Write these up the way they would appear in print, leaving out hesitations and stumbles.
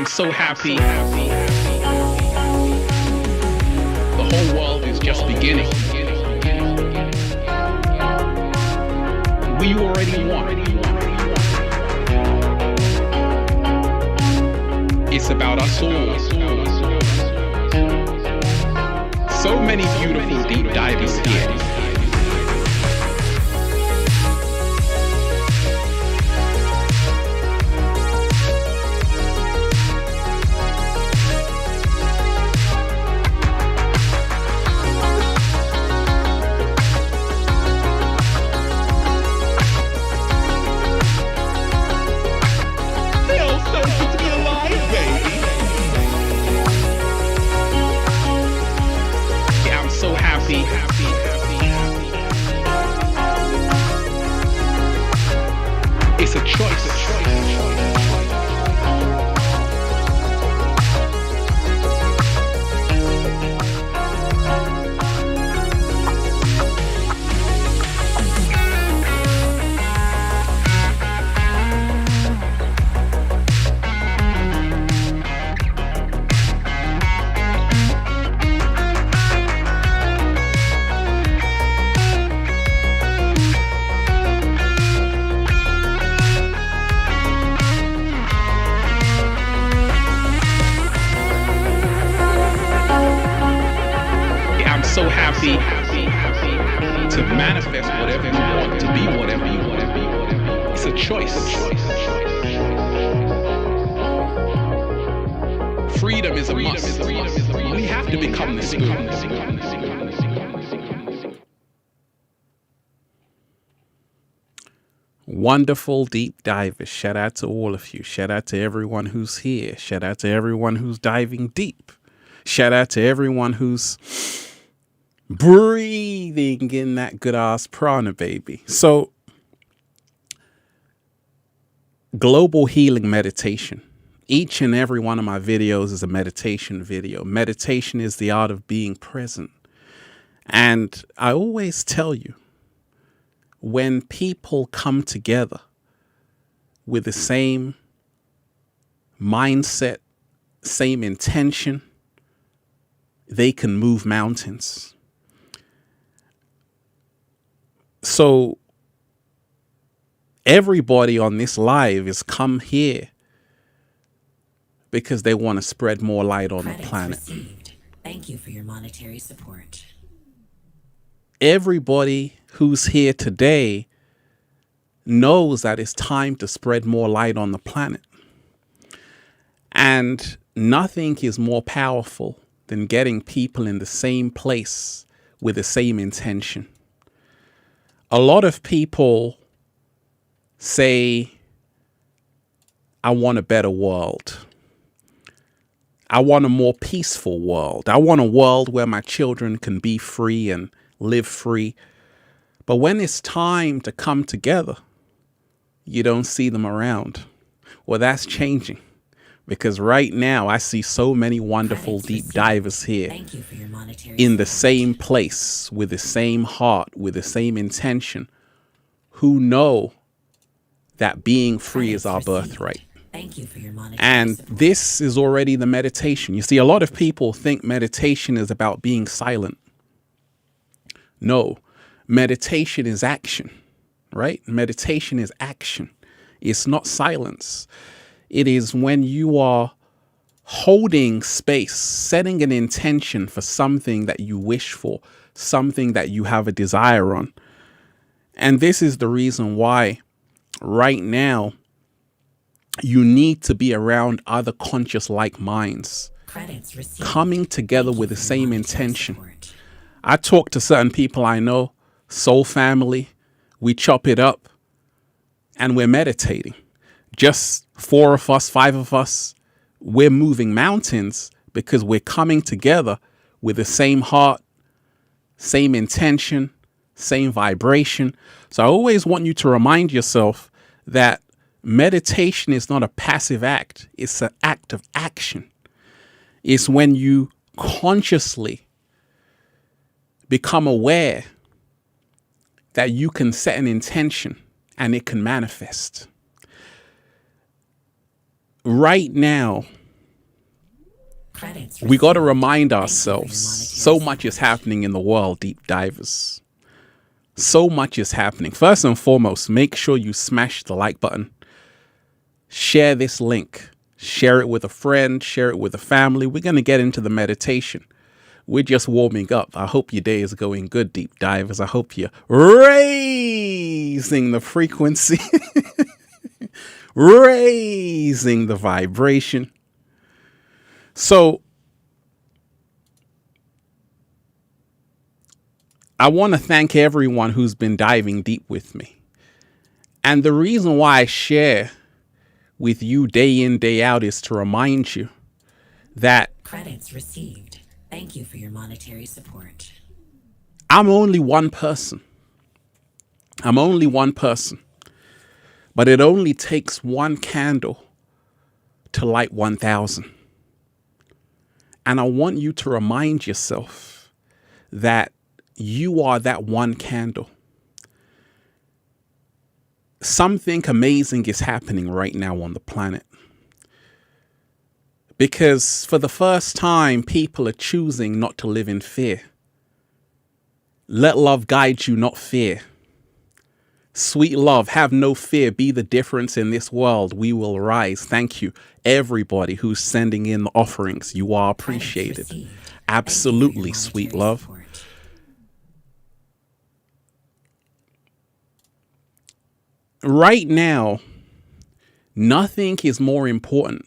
I'm so happy. The whole world is just beginning. We already won. It's about us all. So many beautiful deep divers here. It's a choice. So happy to manifest whatever you want, to be whatever you want. It's a choice. Freedom is a must. We have to become the spoon. Wonderful deep divers. Shout out to all of you. Shout out to everyone who's here. Shout out to everyone who's diving deep. Shout out to everyone who's breathing in that good ass prana, baby. So, global healing meditation. Each and every one of my videos is a meditation video. Meditation is the art of being present. And I always tell you, when people come together with the same mindset, same intention, they can move mountains. So everybody on this live is come here because they want to spread more light on the planet. Received. Thank you for your monetary support. Everybody who's here today knows that it's time to spread more light on the planet. And nothing is more powerful than getting people in the same place with the same intention. A lot of people say, I want a better world. I want a more peaceful world. I want a world where my children can be free and live free. But when it's time to come together, you don't see them around. Well, that's changing. Because right now I see so many wonderful deep divers here in the same place, with the same heart, with the same intention, who know that being free is our birthright. And this is already the meditation. You see, a lot of people think meditation is about being silent. No, meditation is action, right? Meditation is action. It's not silence. It is when you are holding space, setting an intention for something that you wish for, something that you have a desire on. And this is the reason why right now you need to be around other conscious like minds, coming together with the same intention. I talk to certain people I know, soul family, we chop it up and we're meditating. Just 4 of us, 5 of us, we're moving mountains because we're coming together with the same heart, same intention, same vibration. So I always want you to remind yourself that meditation is not a passive act. It's an act of action. It's when you consciously become aware that you can set an intention and it can manifest. Right now, Credits We got to received. remind Thank you for ourselves, your monetary so much is support. happening in the world, deep divers. So much is happening. First and foremost, make sure you smash the like button. Share this link. Share it with a friend. Share it with a family. We're going to get into the meditation. We're just warming up. I hope your day is going good, deep divers. I hope you're raising the frequency, raising the vibration. So I want to thank everyone who's been diving deep with me. And the reason why I share with you day in, day out is to remind you that Credits received. Thank you for your monetary support. I'm only one person. I'm only one person. But it only takes one candle to light 1,000. And I want you to remind yourself that you are that one candle. Something amazing is happening right now on the planet. Because for the first time, people are choosing not to live in fear. Let love guide you, not fear. Sweet love, have no fear, be the difference in this world. We will rise. Thank you, everybody who's sending in the offerings. You are appreciated. Received. Absolutely, sweet love. Support. Right now, nothing is more important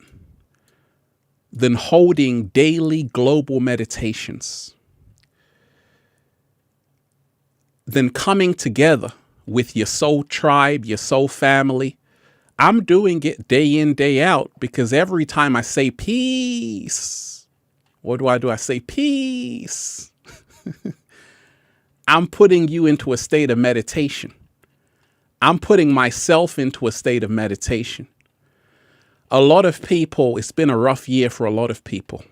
than holding daily global meditations, than coming together with your soul tribe, your soul family. I'm doing it day in, day out, because every time I say peace, what do? I say peace. I'm putting you into a state of meditation. I'm putting myself into a state of meditation. A lot of people, it's been a rough year for a lot of people.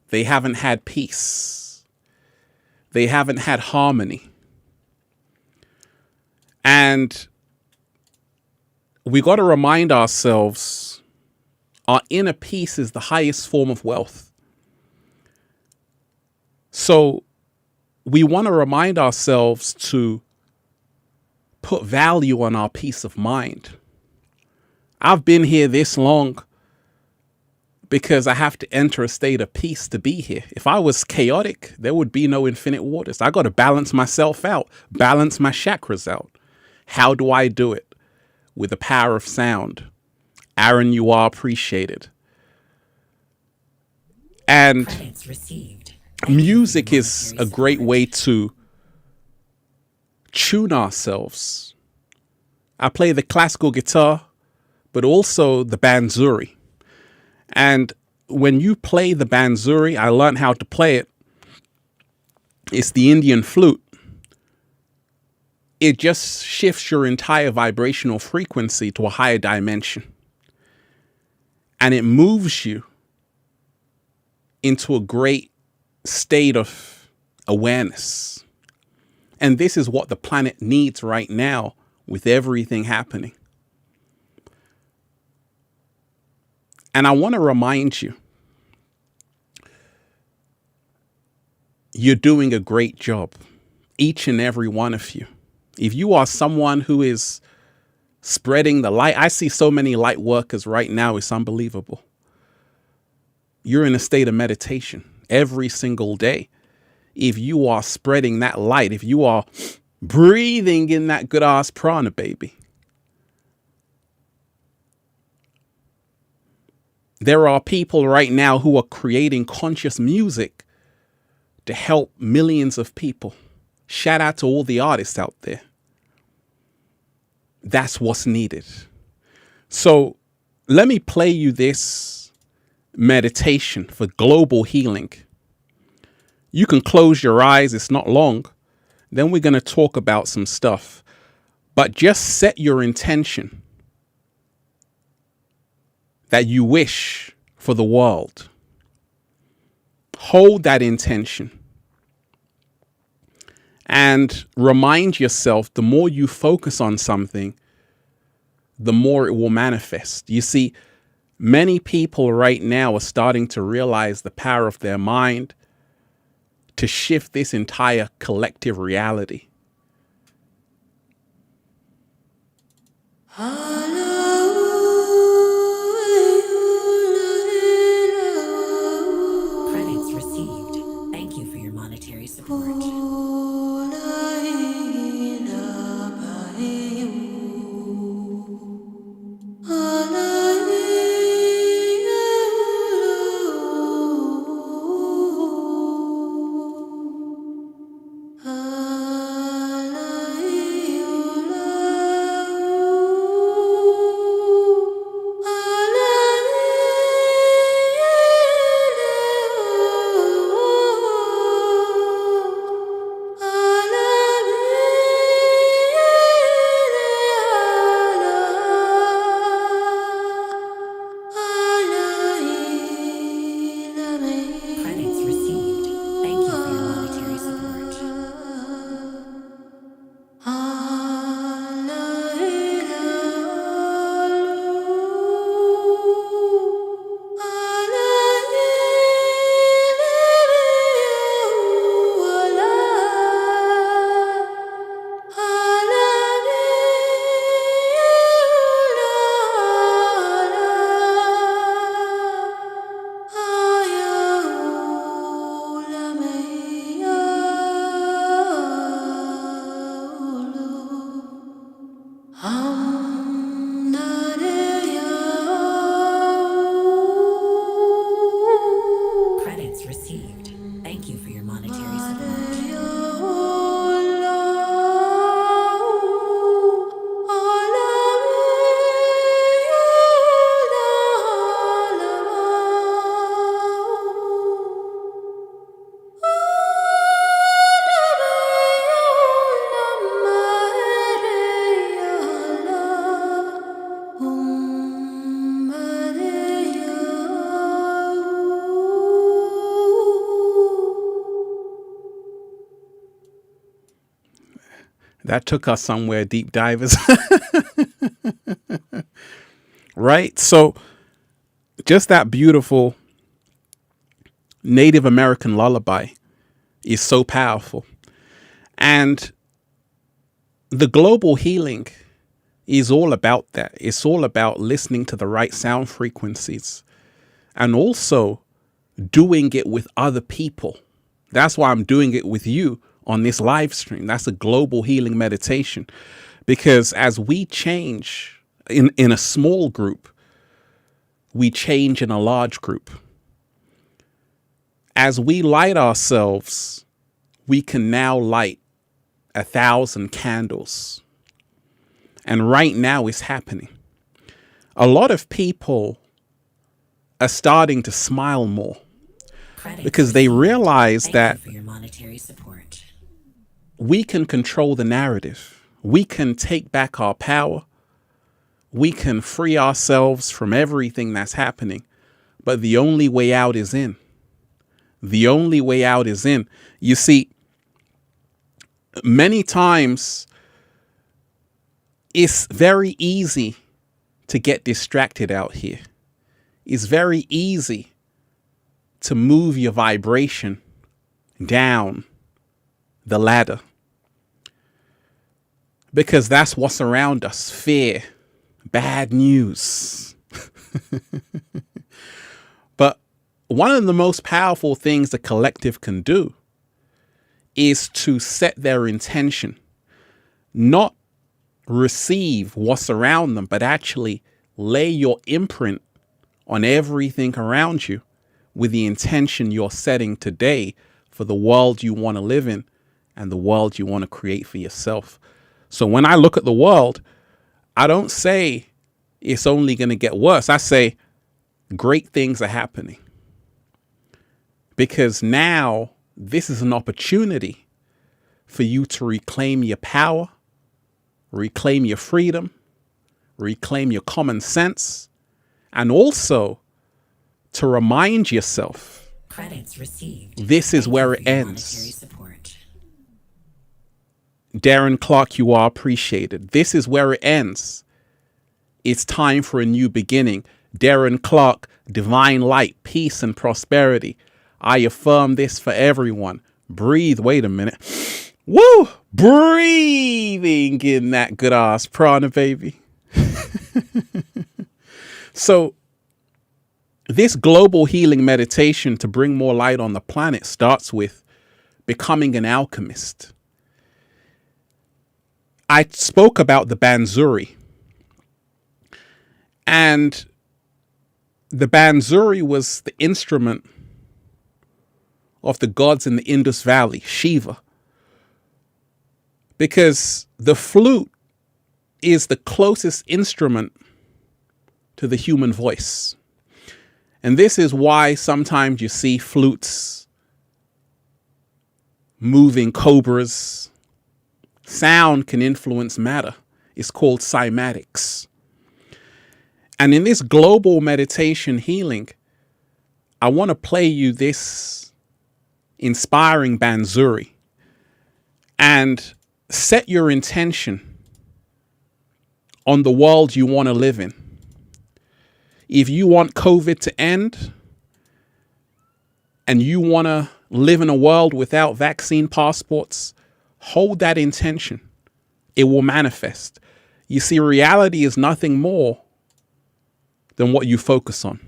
They haven't had peace. They haven't had harmony. And we got to remind ourselves, our inner peace is the highest form of wealth. So we want to remind ourselves to put value on our peace of mind. I've been here this long because I have to enter a state of peace to be here. If I was chaotic, there would be no infinite waters. I got to balance myself out, balance my chakras out. How do I do it? With the power of sound. Aaron, you are appreciated. And Credits received. music is a great way to tune ourselves. I play the classical guitar, but also the banzuri. And when you play the banzuri, I learned how to play it. It's the Indian flute. It just shifts your entire vibrational frequency to a higher dimension. And it moves you into a great state of awareness. And this is what the planet needs right now with everything happening. And I want to remind you, you're doing a great job, each and every one of you. If you are someone who is spreading the light, I see so many light workers right now, it's unbelievable. You're in a state of meditation every single day. If you are spreading that light, if you are breathing in that good ass prana, baby. There are people right now who are creating conscious music to help millions of people. Shout out to all the artists out there. That's what's needed. So let me play you this meditation for global healing. You can close your eyes. It's not long. Then we're going to talk about some stuff. But just set your intention that you wish for the world. Hold that intention. And remind yourself, the more you focus on something, the more it will manifest. You see, Many people right now are starting to realize the power of their mind to shift this entire collective reality. Credits received. Thank you for your monetary support. Credits received. Thank you for your monetary support. Credits received. Thank you for your monetary support. That took us somewhere, deep divers. Right? So just that beautiful Native American lullaby is so powerful. And the global healing is all about that. It's all about listening to the right sound frequencies and also doing it with other people. That's why I'm doing it with you on this live stream. That's a global healing meditation, because as we change in a small group, we change in a large group. As we light ourselves, we can now light 1,000 candles. And right now it's happening. A lot of people are starting to smile more because they realize that we can control the narrative. We can take back our power. We can free ourselves from everything that's happening. But the only way out is in. The only way out is in. You see, many times it's very easy to get distracted out here. It's very easy to move your vibration down the ladder, because that's what's around us: fear, bad news. But one of the most powerful things the collective can do is to set their intention, not receive what's around them, but actually lay your imprint on everything around you with the intention you're setting today for the world you want to live in and the world you want to create for yourself. So when I look at the world, I don't say it's only going to get worse. I say great things are happening, because now this is an opportunity for you to reclaim your power, reclaim your freedom, reclaim your common sense, and also to remind yourself this is where it ends. Darren Clark, you are appreciated. This is where it ends. It's time for a new beginning. Darren Clark, divine light, peace and prosperity. I affirm this for everyone. Breathe. Wait a minute. Woo! Breathing in that good ass prana, baby. So this global healing meditation to bring more light on the planet starts with becoming an alchemist. I spoke about the Banzuri. And the Banzuri was the instrument of the gods in the Indus Valley, Shiva. Because the flute is the closest instrument to the human voice. And this is why sometimes you see flutes moving cobras. Sound can influence matter. It's called cymatics. And in this global meditation healing, I want to play you this inspiring Banzuri and set your intention on the world you want to live in. If you want COVID to end and you want to live in a world without vaccine passports, hold that intention. It will manifest. You see, reality is nothing more than what you focus on.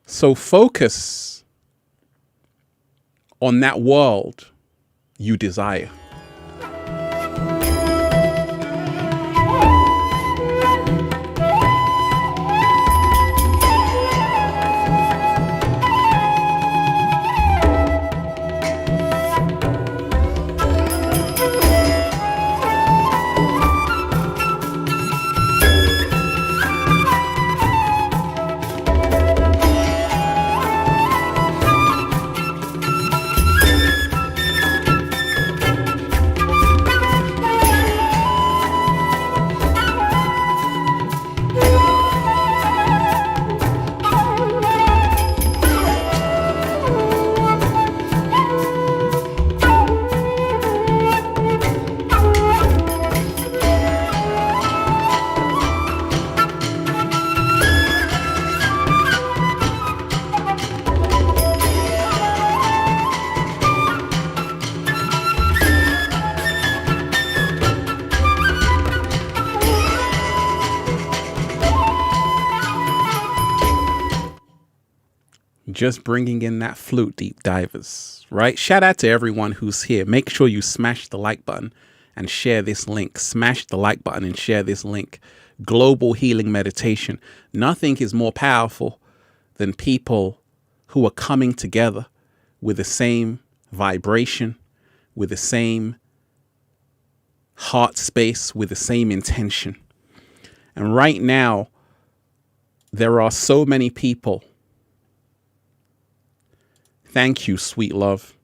So focus on that world you desire. Just bringing in that flute, deep divers, right? Shout out to everyone who's here. Make sure you smash the like button and share this link. Smash the like button and share this link. Global healing meditation. Nothing is more powerful than people who are coming together with the same vibration, with the same heart space, with the same intention. And right now, there are so many people. Thank you, sweet love.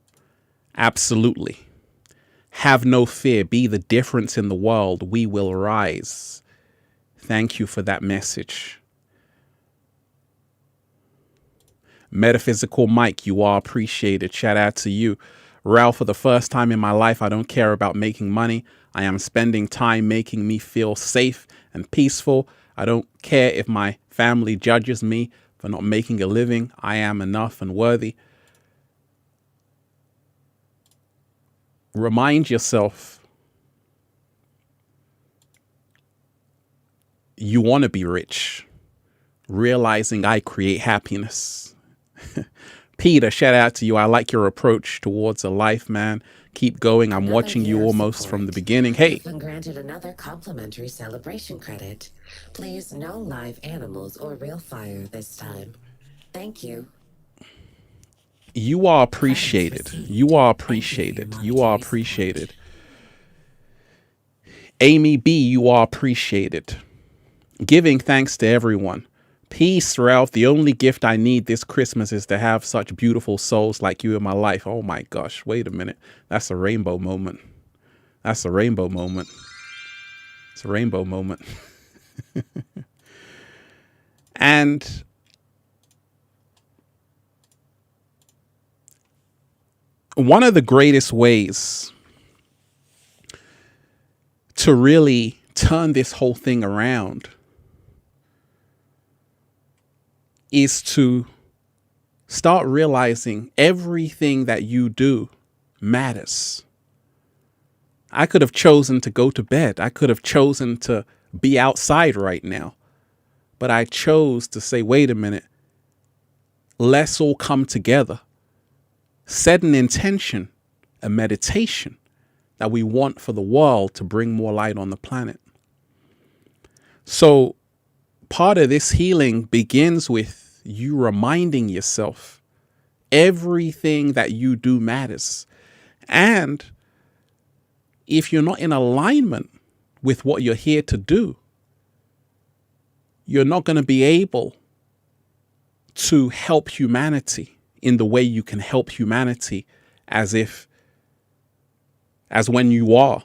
Absolutely. Have no fear. Be the difference in the world. We will rise. Thank you for that message. Metaphysical Mike, you are appreciated. Shout out to you. Ralph, for the first time in my life, I don't care about making money. I am spending time making me feel safe and peaceful. I don't care if my family judges me for not making a living. I am enough and worthy. Remind yourself you want to be rich, realizing I create happiness. Peter, shout out to you. I like your approach towards a life, man. Keep going. I'm watching you almost from the beginning. Hey. You've been granted another complimentary celebration credit. Please, no live animals or real fire this time. Thank you. You are appreciated. You are appreciated. You are appreciated. Amy B, you are appreciated. Giving thanks to everyone. Peace, Ralph. The only gift I need this Christmas is to have such beautiful souls like you in my life. Oh my gosh. Wait a minute. That's a rainbow moment. That's a rainbow moment. It's a rainbow moment. And one of the greatest ways to really turn this whole thing around is to start realizing everything that you do matters. I could have chosen to go to bed. I could have chosen to be outside right now. But I chose to say, wait a minute, let's all come together. Set an intention, a meditation that we want for the world to bring more light on the planet. So part of this healing begins with you reminding yourself everything that you do matters. And if you're not in alignment with what you're here to do, you're not going to be able to help humanity in the way you can help humanity as when you are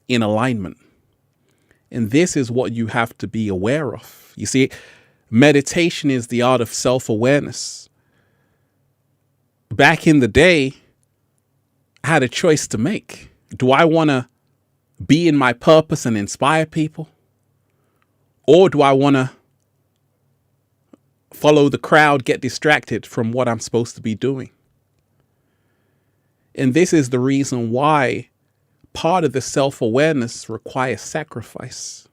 in alignment. And this is what you have to be aware of. You see, meditation is the art of self-awareness. Back in the day, I had a choice to make. Do I want to be in my purpose and inspire people? Or do I want to follow the crowd, get distracted from what I'm supposed to be doing? And this is the reason why part of the self-awareness requires sacrifice.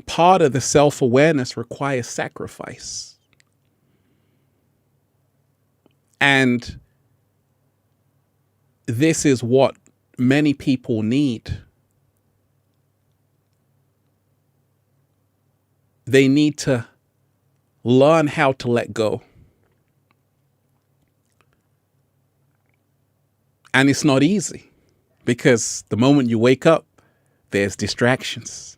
Part of the self-awareness requires sacrifice. And this is what many people need. They need to learn how to let go. And it's not easy because the moment you wake up, there's distractions.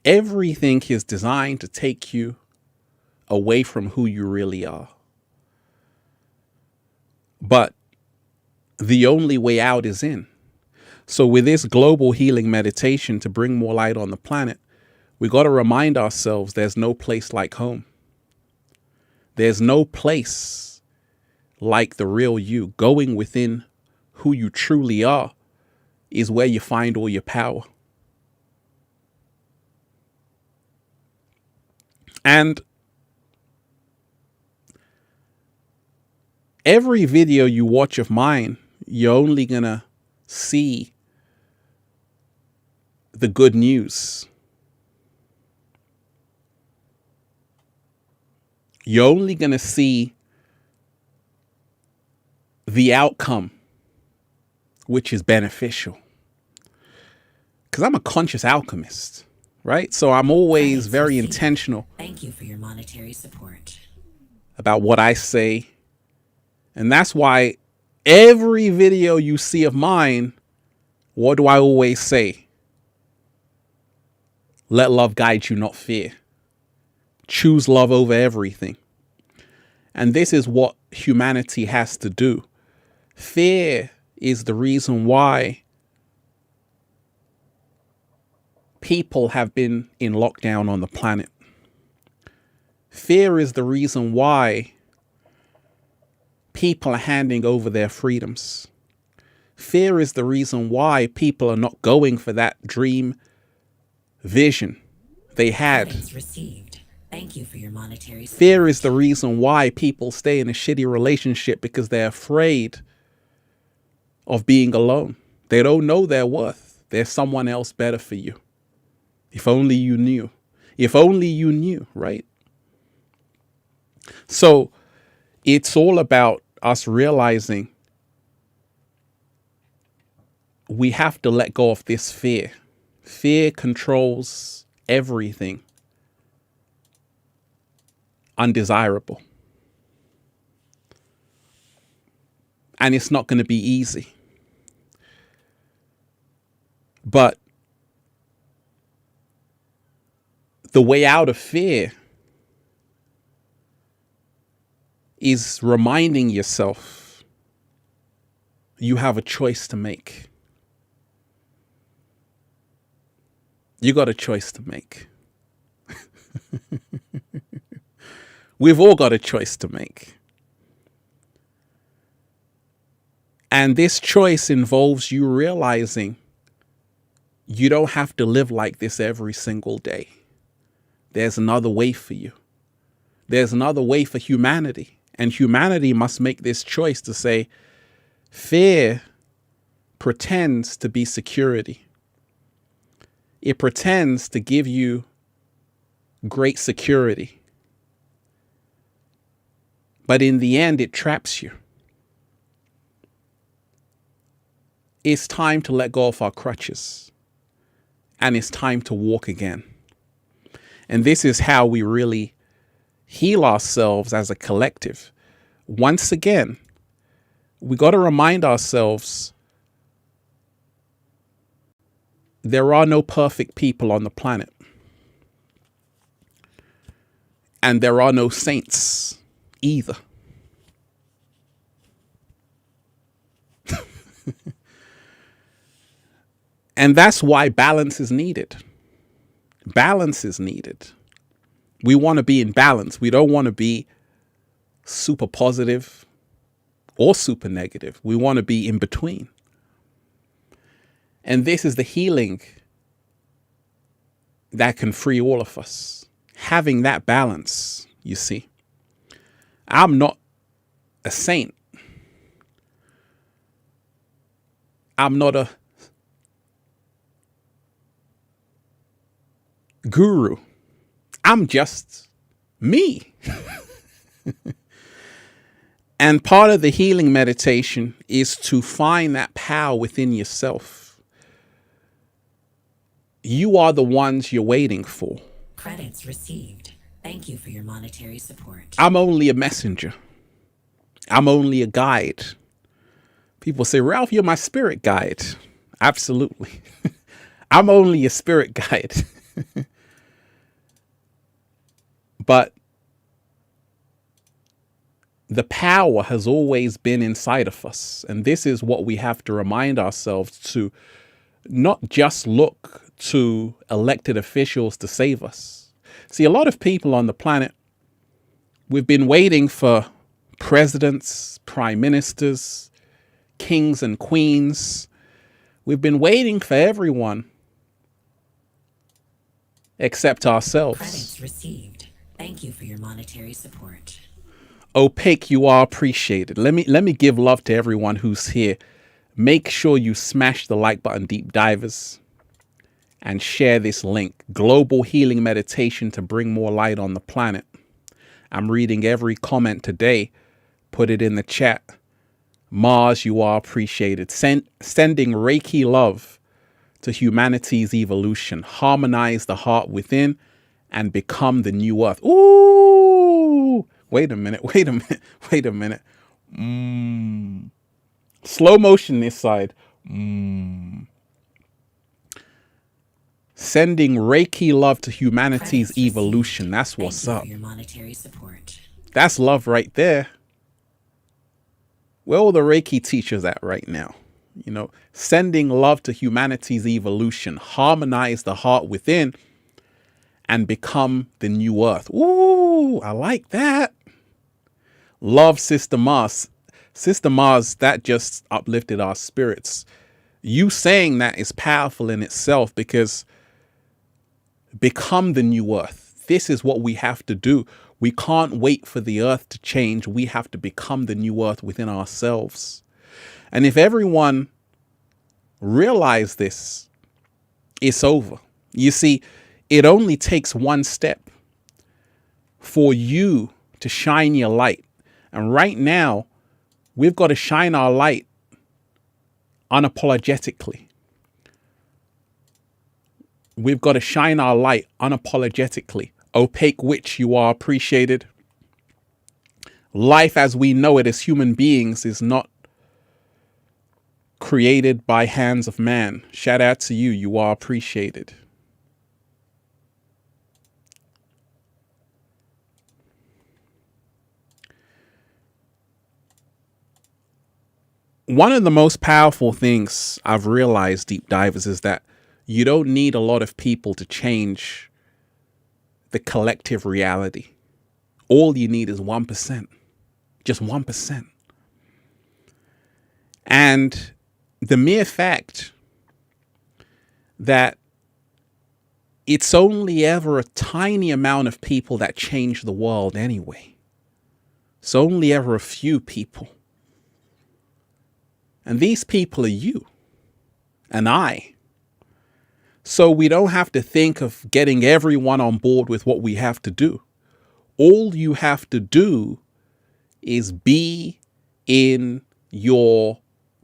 Everything is designed to take you away from who you really are. But the only way out is in. So with this global healing meditation to bring more light on the planet, we got to remind ourselves there's no place like home. There's no place like the real you. Going within who you truly are is where you find all your power. And every video you watch of mine, you're only going to see the good news. You're only going to see the outcome, which is beneficial. Because I'm a conscious alchemist, right? So I'm always very intentional. Thank you for your monetary support. About what I say. And that's why every video you see of mine, what do I always say? Let love guide you, not fear. Choose love over everything. And this is what humanity has to do. Fear is the reason why people have been in lockdown on the planet. Fear is the reason why people are handing over their freedoms. Fear is the reason why people are not going for that dream vision they had. Received. Thank you for your monetary support. Fear is the reason why people stay in a shitty relationship because they're afraid of being alone. They don't know their worth. There's someone else better for you. If only you knew. If only you knew, right? So it's all about us realizing we have to let go of this fear. Fear controls everything undesirable. And it's not going to be easy. But the way out of fear is reminding yourself you have a choice to make. You got a choice to make. We've all got a choice to make. And this choice involves you realizing You don't have to live like this every single day. There's another way for you. There's another way for humanity. And humanity must make this choice to say, fear pretends to be security. It pretends to give you great security. But in the end, it traps you. It's time to let go of our crutches. And it's time to walk again. And this is how we really heal ourselves as a collective. Once again, we got to remind ourselves there are no perfect people on the planet. And there are no saints either. And that's why balance is needed. Balance is needed. We want to be in balance. We don't want to be super positive or super negative. We want to be in between. And this is the healing that can free all of us. Having that balance, you see. I'm not a saint. I'm not a guru. I'm just me. And part of the healing meditation is to find that power within yourself. You are the ones you're waiting for. Credits received. Thank you for your monetary support. I'm only a messenger. I'm only a guide. People say, Ralph, you're my spirit guide. Absolutely. I'm only a spirit guide. But the power has always been inside of us. And this is what we have to remind ourselves to not just look to elected officials to save us. See, a lot of people on the planet, we've been waiting for presidents, prime ministers, kings and queens. We've been waiting for everyone except ourselves. Credits received. Thank you for your monetary support. Opaque, you are appreciated. Let me give love to everyone who's here. Make sure you smash the like button, deep divers, and share this link. Global healing meditation to bring more light on the planet. I'm reading every comment today. Put it in the chat. Mars, you are appreciated. Sending Reiki love to humanity's evolution. Harmonize the heart within and become the new earth. Ooh! Wait a minute. Slow motion this side. Sending Reiki love to humanity's evolution. That's what's up. Thank you for your monetary support. That's love right there. Where are all the Reiki teachers at right now? You know, sending love to humanity's evolution. Harmonize the heart within and become the new earth. Ooh, I like that. Love Sister Mars. Sister Mars, that just uplifted our spirits. You saying that is powerful in itself, because become the new earth. This is what we have to do. We can't wait for the earth to change. We have to become the new earth within ourselves. And if everyone realize this, it's over. You see, it only takes one step for you to shine your light. And right now, we've got to shine our light unapologetically. We've got to shine our light unapologetically. Opaque witch, you are appreciated. Life as we know it as human beings is not created by hands of man. Shout out to you. You are appreciated. One of the most powerful things I've realized, deep divers, is that you don't need a lot of people to change the collective reality. All you need is 1%. Just 1%. And the mere fact that it's only ever a tiny amount of people that change the world anyway. It's only ever a few people. And these people are you and I. So we don't have to think of getting everyone on board with what we have to do. All you have to do is be in your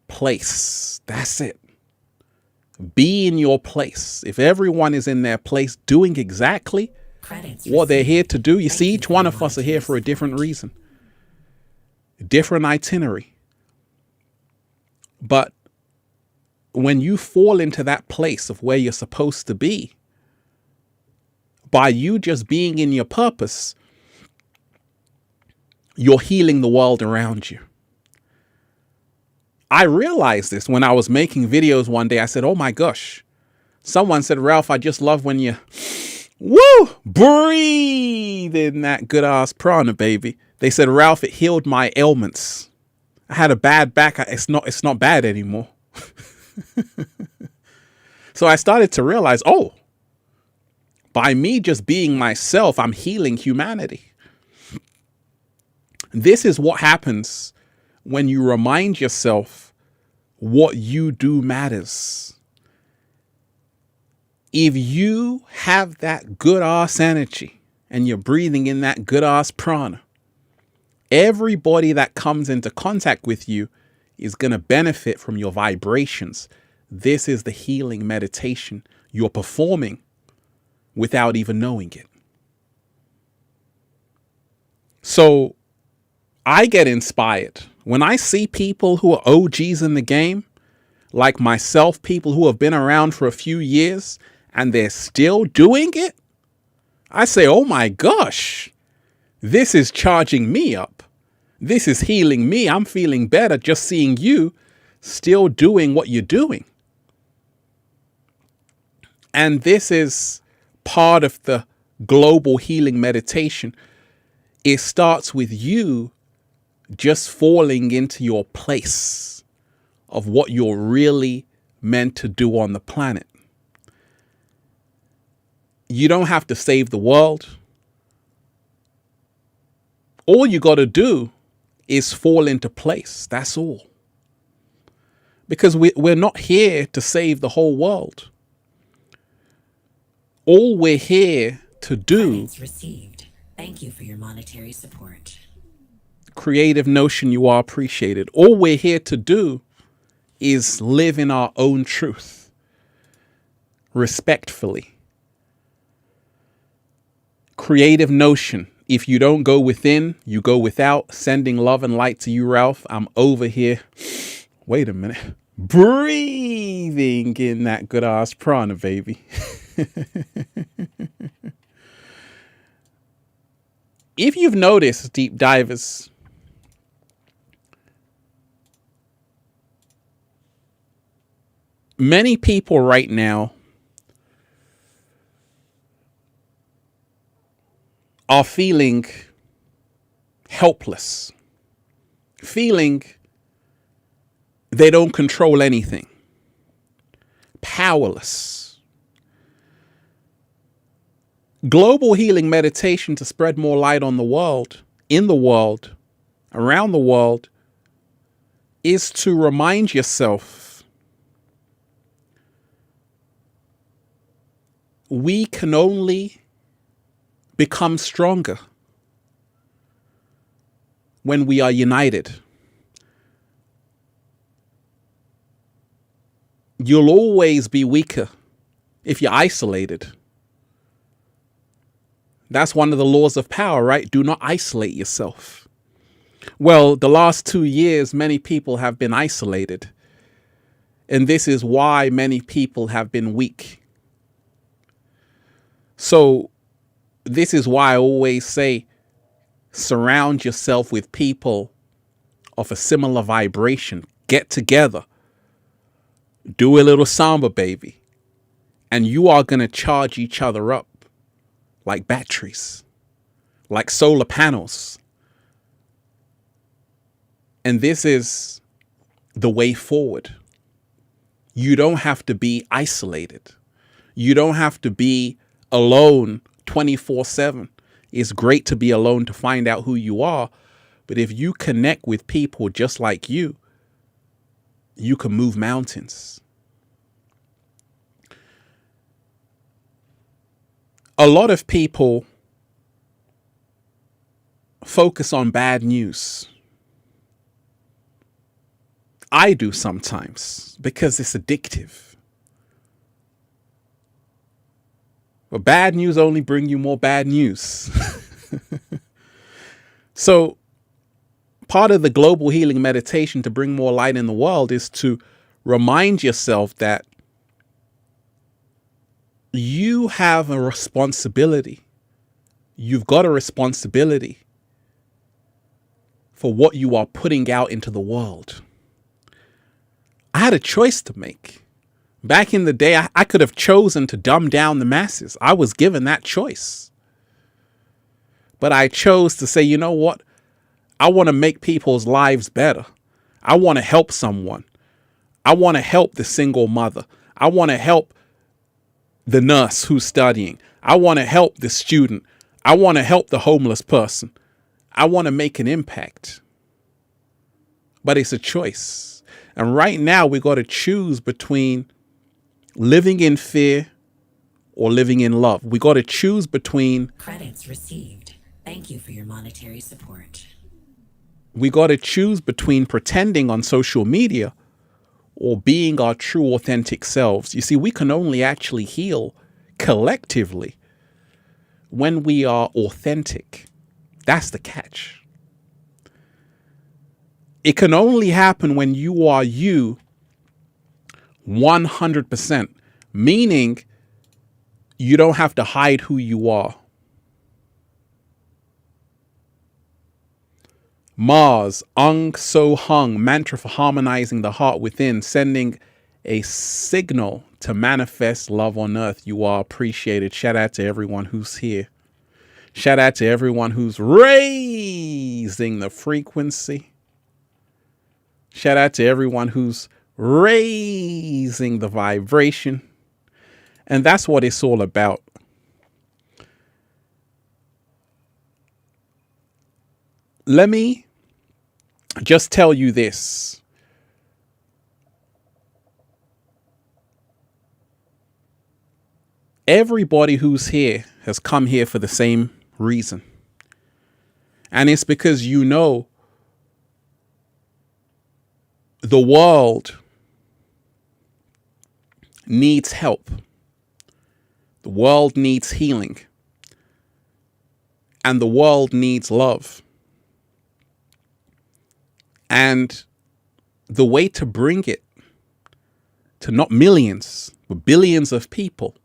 place. That's it. Be in your place. If everyone is in their place doing exactly what they're here to do, you see, each one of us are here for a different reason, different itinerary. But when you fall into that place of where you're supposed to be, by you just being in your purpose, you're healing the world around you. I realized this when I was making videos one day. I said, oh my gosh. Someone said, Ralph, I just love when you breathe in that good ass prana, baby. They said, Ralph, it healed my ailments. I had a bad back. It's not bad anymore. So I started to realize, oh, by me just being myself, I'm healing humanity. This is what happens when you remind yourself what you do matters. If you have that good ass energy and you're breathing in that good ass prana, everybody that comes into contact with you is going to benefit from your vibrations. This is the healing meditation you're performing without even knowing it. So I get inspired when I see people who are OGs in the game, like myself, people who have been around for a few years and they're still doing it. I say, oh my gosh, this is charging me up. This is healing me. I'm feeling better just seeing you still doing what you're doing. And this is part of the global healing meditation. It starts with you just falling into your place of what you're really meant to do on the planet. You don't have to save the world. All you got to do is fall into place. That's all. Because we're not here to save the whole world. All we're here to do. Received. Thank you for your monetary support. Creative notion, you are appreciated. All we're here to do is live in our own truth, respectfully. Creative notion. If you don't go within, you go without. Sending love and light to you, Ralph. I'm over here. Wait a minute. Breathing in that good ass prana, baby. If you've noticed, deep divers, many people right now are feeling helpless, feeling they don't control anything, powerless. Global healing meditation to spread more light on the world, in the world, around the world, is to remind yourself we can only become stronger when we are united. You'll always be weaker if you're isolated. That's one of the laws of power, right? Do not isolate yourself. Well, the last 2 years, many people have been isolated. And this is why many people have been weak. So this is why I always say, surround yourself with people of a similar vibration. Get together. Do a little samba, baby. And you are going to charge each other up like batteries, like solar panels. And this is the way forward. You don't have to be isolated. You don't have to be alone 24/7. It's great to be alone to find out who you are. But if you connect with people just like you can move mountains. A lot of people focus on bad news. I do sometimes because it's addictive. But bad news only bring you more bad news. So part of the global healing meditation to bring more light in the world is to remind yourself that you have a responsibility. You've got a responsibility for what you are putting out into the world. I had a choice to make. Back in the day, I could have chosen to dumb down the masses. I was given that choice. But I chose to say, you know what? I want to make people's lives better. I want to help someone. I want to help the single mother. I want to help the nurse who's studying. I want to help the student. I want to help the homeless person. I want to make an impact. But it's a choice. And right now we got to choose between living in fear or living in love. We got to choose between Credits received. Thank you for your monetary support. We got to choose between pretending on social media or being our true authentic selves. You see, we can only actually heal collectively when we are authentic. That's the catch. It can only happen when you are you 100%, meaning you don't have to hide who you are. Mars, Ung So Hung, mantra for harmonizing the heart within, sending a signal to manifest love on earth. You are appreciated. Shout out to everyone who's here. Shout out to everyone who's raising the frequency. Shout out to everyone who's raising the vibration. And that's what it's all about. Let me just tell you this. Everybody who's here has come here for the same reason. And it's because you know the world needs help. The world needs healing. And the world needs love. And the way to bring it to not millions, but billions of people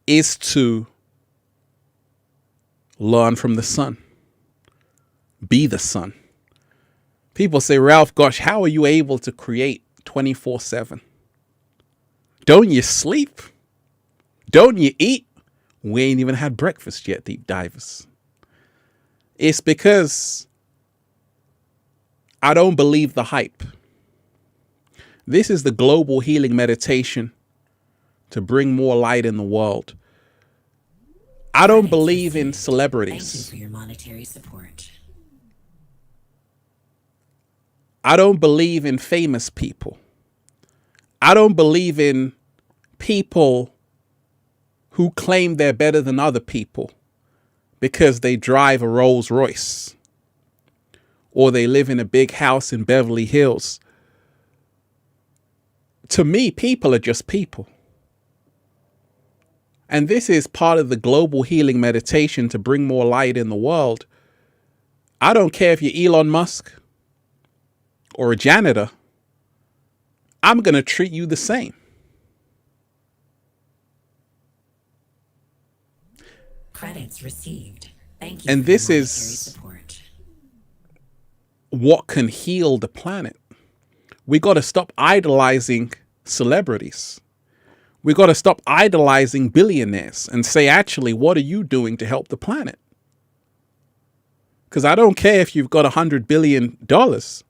is to learn from the sun. Be the sun. People say, Ralph, gosh, how are you able to create 24/7? Don't you sleep? Don't you eat? We ain't even had breakfast yet, deep divers. It's because I don't believe the hype. This is the global healing meditation to bring more light in the world. I don't believe in celebrities. Thank you for your monetary support. I don't believe in famous people. I don't believe in people who claim they're better than other people because they drive a Rolls Royce or they live in a big house in Beverly Hills. To me, people are just people. And this is part of the global healing meditation to bring more light in the world. I don't care if you're Elon Musk or a janitor. I'm going to treat you the same. Credits received. Thank you. And for this your is monetary support. What can heal the planet. We got to stop idolizing celebrities. We got to stop idolizing billionaires and say, actually, what are you doing to help the planet? Because I don't care if you've got $100 billion, but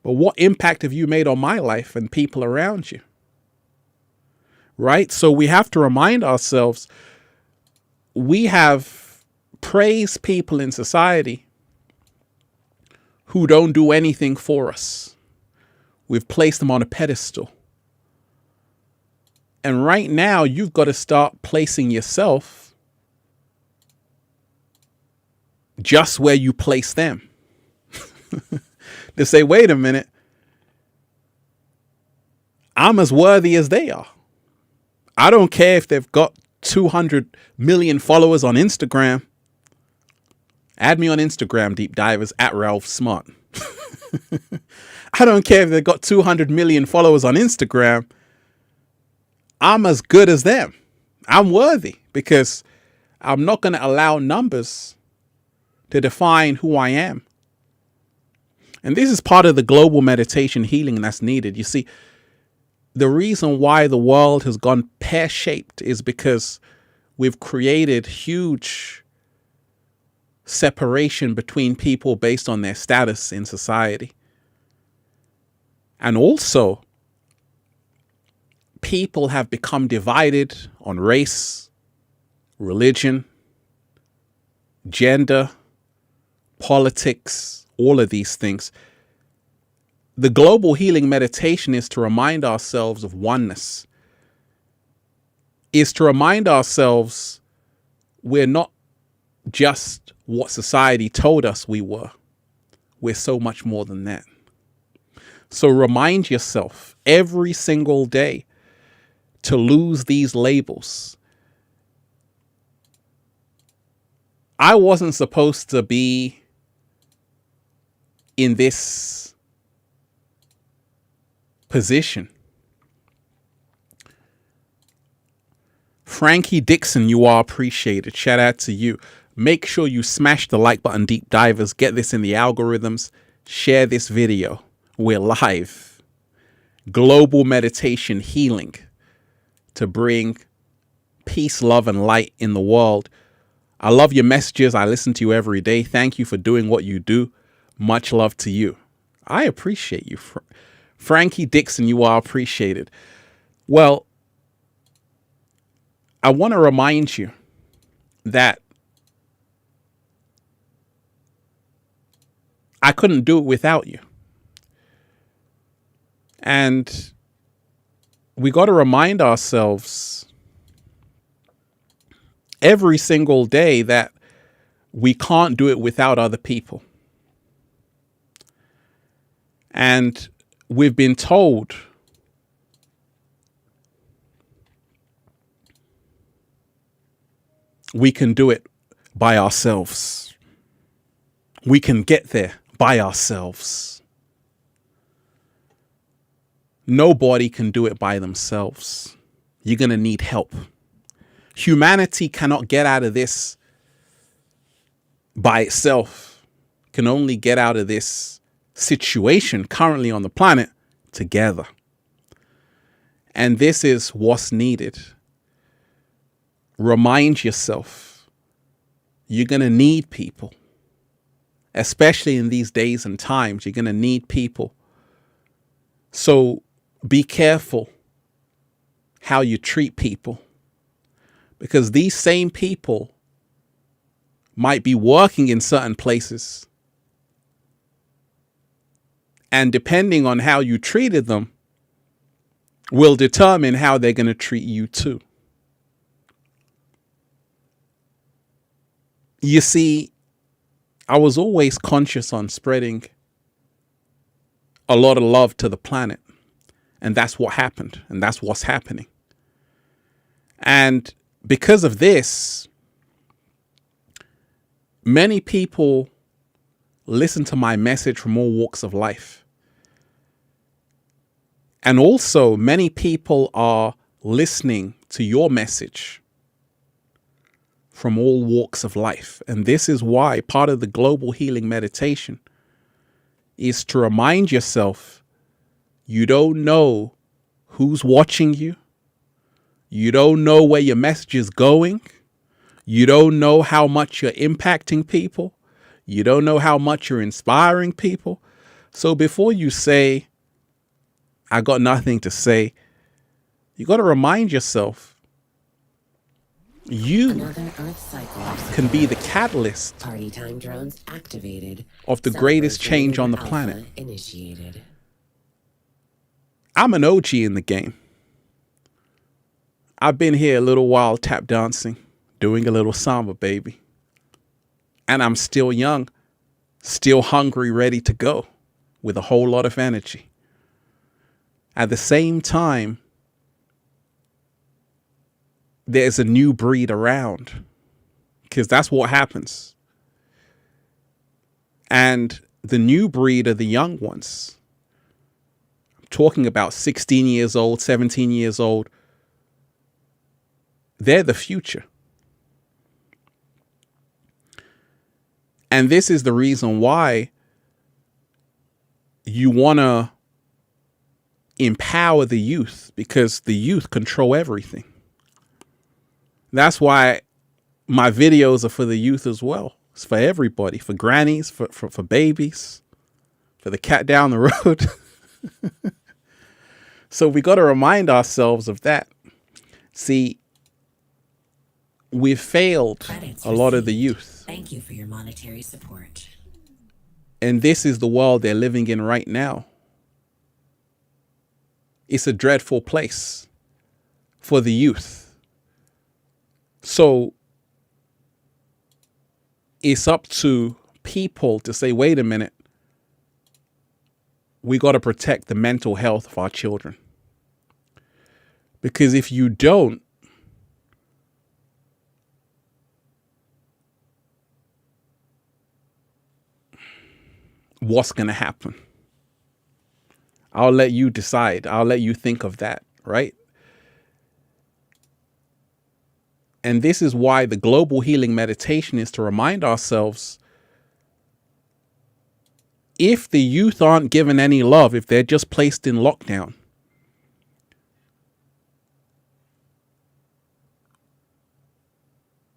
what impact have you made on my life and people around you? right? So we have to remind ourselves, we have praised people in society who don't do anything for us. We've placed them on a pedestal. And right now, you've got to start placing yourself just where you place them. To say, wait a minute, I'm as worthy as they are. I don't care if they've got 200 million followers on Instagram. Add me on Instagram, Deep Divers, at Ralph Smart. I don't care if they've got 200 million followers on Instagram. I'm as good as them. I'm worthy, because I'm not going to allow numbers to define who I am. And this is part of the global meditation healing that's needed. You see, the reason why the world has gone pear-shaped is because we've created huge separation between people based on their status in society. And also, people have become divided on race, religion, gender, politics, all of these things. The global healing meditation is to remind ourselves of oneness, is to remind ourselves we're not just what society told us we were. We're so much more than that. So remind yourself every single day to lose these labels. I wasn't supposed to be in this position. Frankie Dixon, you are appreciated. Shout out to you. Make sure you smash the like button, Deep Divers. Get this in the algorithms. Share this video. We're live. Global meditation healing to bring peace, love, and light in the world. I love your messages. I listen to you every day. Thank you for doing what you do. Much love to you. I appreciate you. Frankie Dixon, you are appreciated. Well, I want to remind you that I couldn't do it without you. And we got to remind ourselves every single day that we can't do it without other people. And we've been told we can do it by ourselves. We can get there by ourselves. Nobody can do it by themselves. You're going to need help. Humanity cannot get out of this by itself. Can only get out of this situation currently on the planet together. And this is what's needed. Remind yourself, you're going to need people. Especially in these days and times, you're going to need people. So be careful how you treat people, because these same people might be working in certain places. And depending on how you treated them will determine how they're going to treat you too. You see, I was always conscious on spreading a lot of love to the planet. And that's what happened. And that's what's happening. And because of this, many people listen to my message from all walks of life. And also, many people are listening to your message from all walks of life. And this is why part of the global healing meditation is to remind yourself you don't know who's watching you. You don't know where your message is going. You don't know how much you're impacting people. You don't know how much you're inspiring people. So before you say, I got nothing to say, You got to remind yourself, you Another Earth cycle can be the catalyst party time drones activated. of the greatest Celebration change on the Lunar planet. Alpha initiated. I'm an OG in the game. I've been here a little while tap dancing, doing a little samba, baby. And I'm still young, still hungry, ready to go with a whole lot of energy. At the same time, there's a new breed around, because that's what happens. And the new breed are the young ones. I'm talking about 16 years old, 17 years old. They're the future. And this is the reason why you want to empower the youth, because the youth control everything. That's why my videos are for the youth as well. It's for everybody, for grannies, for babies, for the cat down the road. So we got to remind ourselves of that. See, we've failed Credits a lot of the received. youth. Thank you for your monetary support. And this is the world they're living in right now. It's a dreadful place for the youth. So it's up to people to say, wait a minute, we got to protect the mental health of our children. Because if you don't, what's going to happen? I'll let you decide. I'll let you think of that, right? And this is why the global healing meditation is to remind ourselves, if the youth aren't given any love, if they're just placed in lockdown,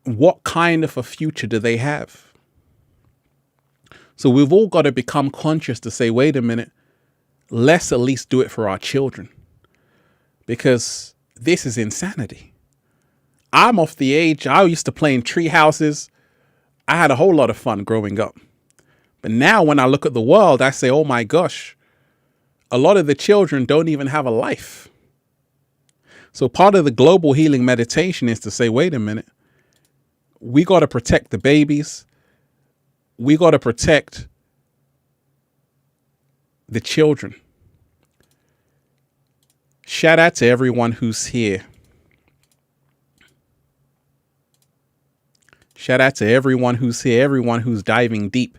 what kind of a future do they have? So we've all got to become conscious to say, wait a minute, let's at least do it for our children, because this is insanity. I'm of the age, I used to play in tree houses. I had a whole lot of fun growing up. But now when I look at the world, I say, oh my gosh, a lot of the children don't even have a life. So part of the global healing meditation is to say, wait a minute, we got to protect the babies. We got to protect the children. Shout out to everyone who's here. Shout out to everyone who's here, everyone who's diving deep.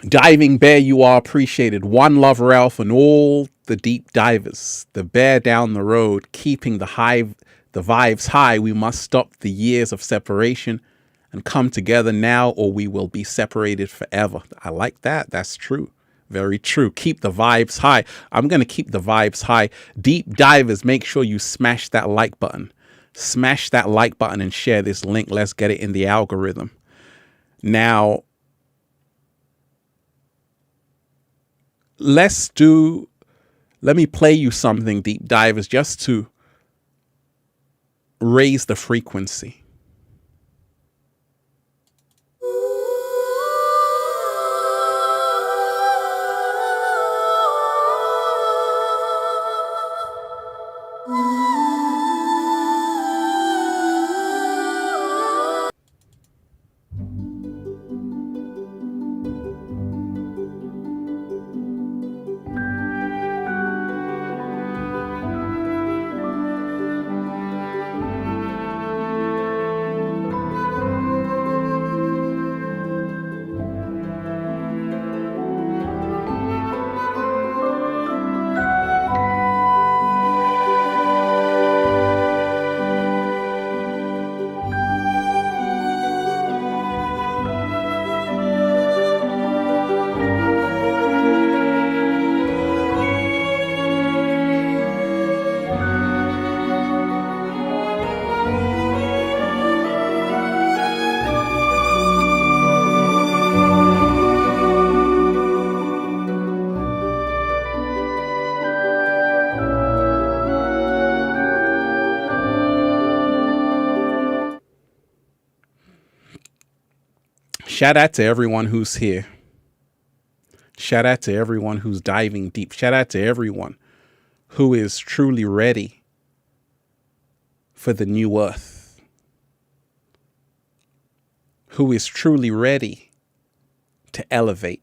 Diving Bear, you are appreciated. One Love Ralph and all the deep divers. The bear down the road, keeping the vibes high. We must stop the years of separation and come together now, or we will be separated forever. I like that. That's true. Very true. Keep the vibes high. I'm going to keep the vibes high. Deep divers, make sure you smash that like button. Smash that like button and share this link. Let's get it in the algorithm. Now, let me play you something, deep divers, just to raise the frequency. Shout out to everyone who's here. Shout out to everyone who's diving deep. Shout out to everyone who is truly ready for the new earth. Who is truly ready to elevate.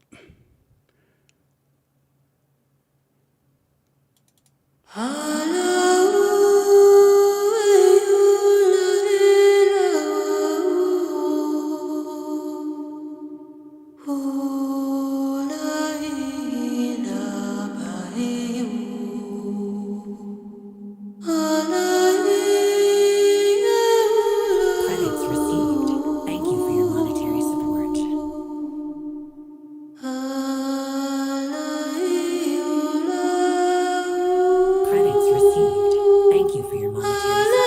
Credits received. Thank you for your monetary support. Credits received. Thank you for your monetary support.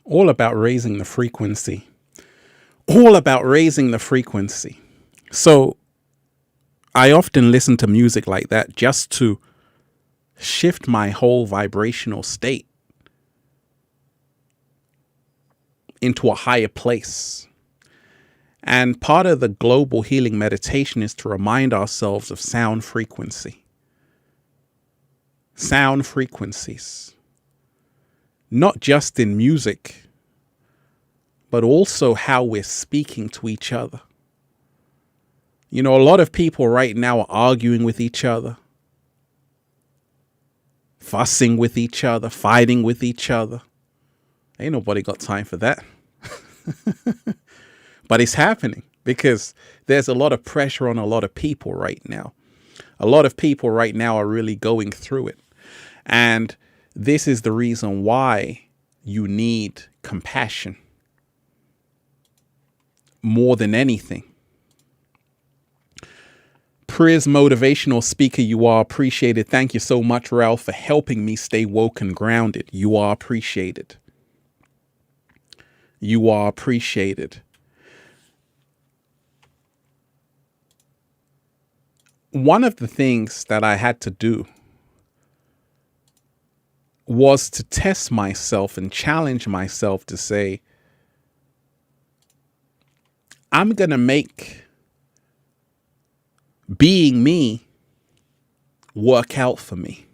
All about raising the frequency. All about raising the frequency. So I often listen to music like that just to shift my whole vibrational state into a higher place. And part of the global healing meditation is to remind ourselves of sound frequency. Sound frequencies. Not just in music, but also how we're speaking to each other. You know, a lot of people right now are arguing with each other, fussing with each other, fighting with each other. Ain't nobody got time for that. But it's happening because there's a lot of pressure on a lot of people right now. A lot of people right now are really going through it. And this is the reason why you need compassion more than anything. Priz motivational speaker, you are appreciated. Thank you so much, Ralph, for helping me stay woke and grounded. You are appreciated. You are appreciated. One of the things that I had to do was to test myself and challenge myself to say, I'm going to make being me work out for me.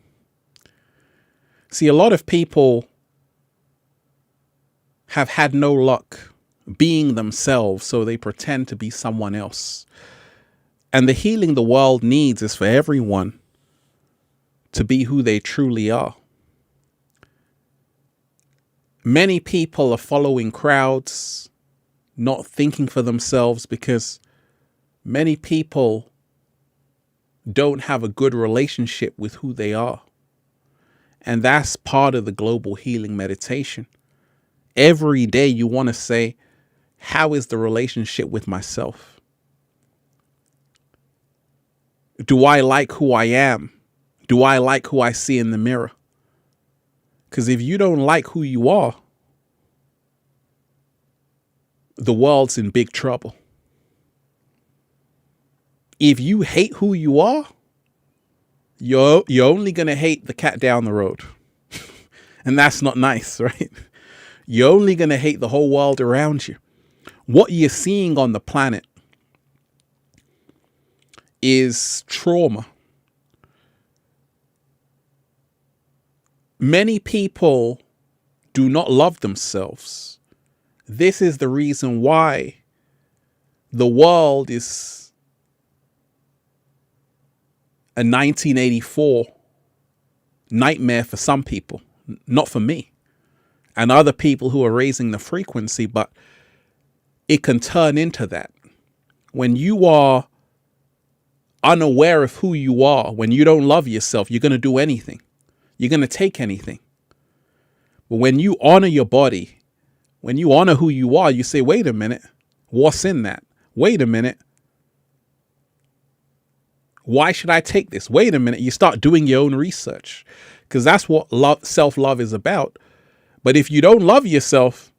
See, a lot of people have had no luck being themselves, so they pretend to be someone else. And the healing the world needs is for everyone to be who they truly are. Many people are following crowds, not thinking for themselves, because many people don't have a good relationship with who they are. And that's part of the global healing meditation. Every day you want to say, how is the relationship with myself? Do I like who I am? Do I like who I see in the mirror? Because if you don't like who you are, the world's in big trouble. If you hate who you are, you're only going to hate the cat down the road. And that's not nice, right? You're only going to hate the whole world around you. What you're seeing on the planet is trauma. Many people do not love themselves. This is the reason why the world is a 1984 nightmare for some people, not for me, and other people who are raising the frequency, but it can turn into that. When you are unaware of who you are, when you don't love yourself, you're going to do anything. You're going to take anything. But when you honor your body, when you honor who you are, you say, wait a minute, what's in that? Wait a minute. Why should I take this? Wait a minute. You start doing your own research, because that's what self-love is about. But if you don't love yourself,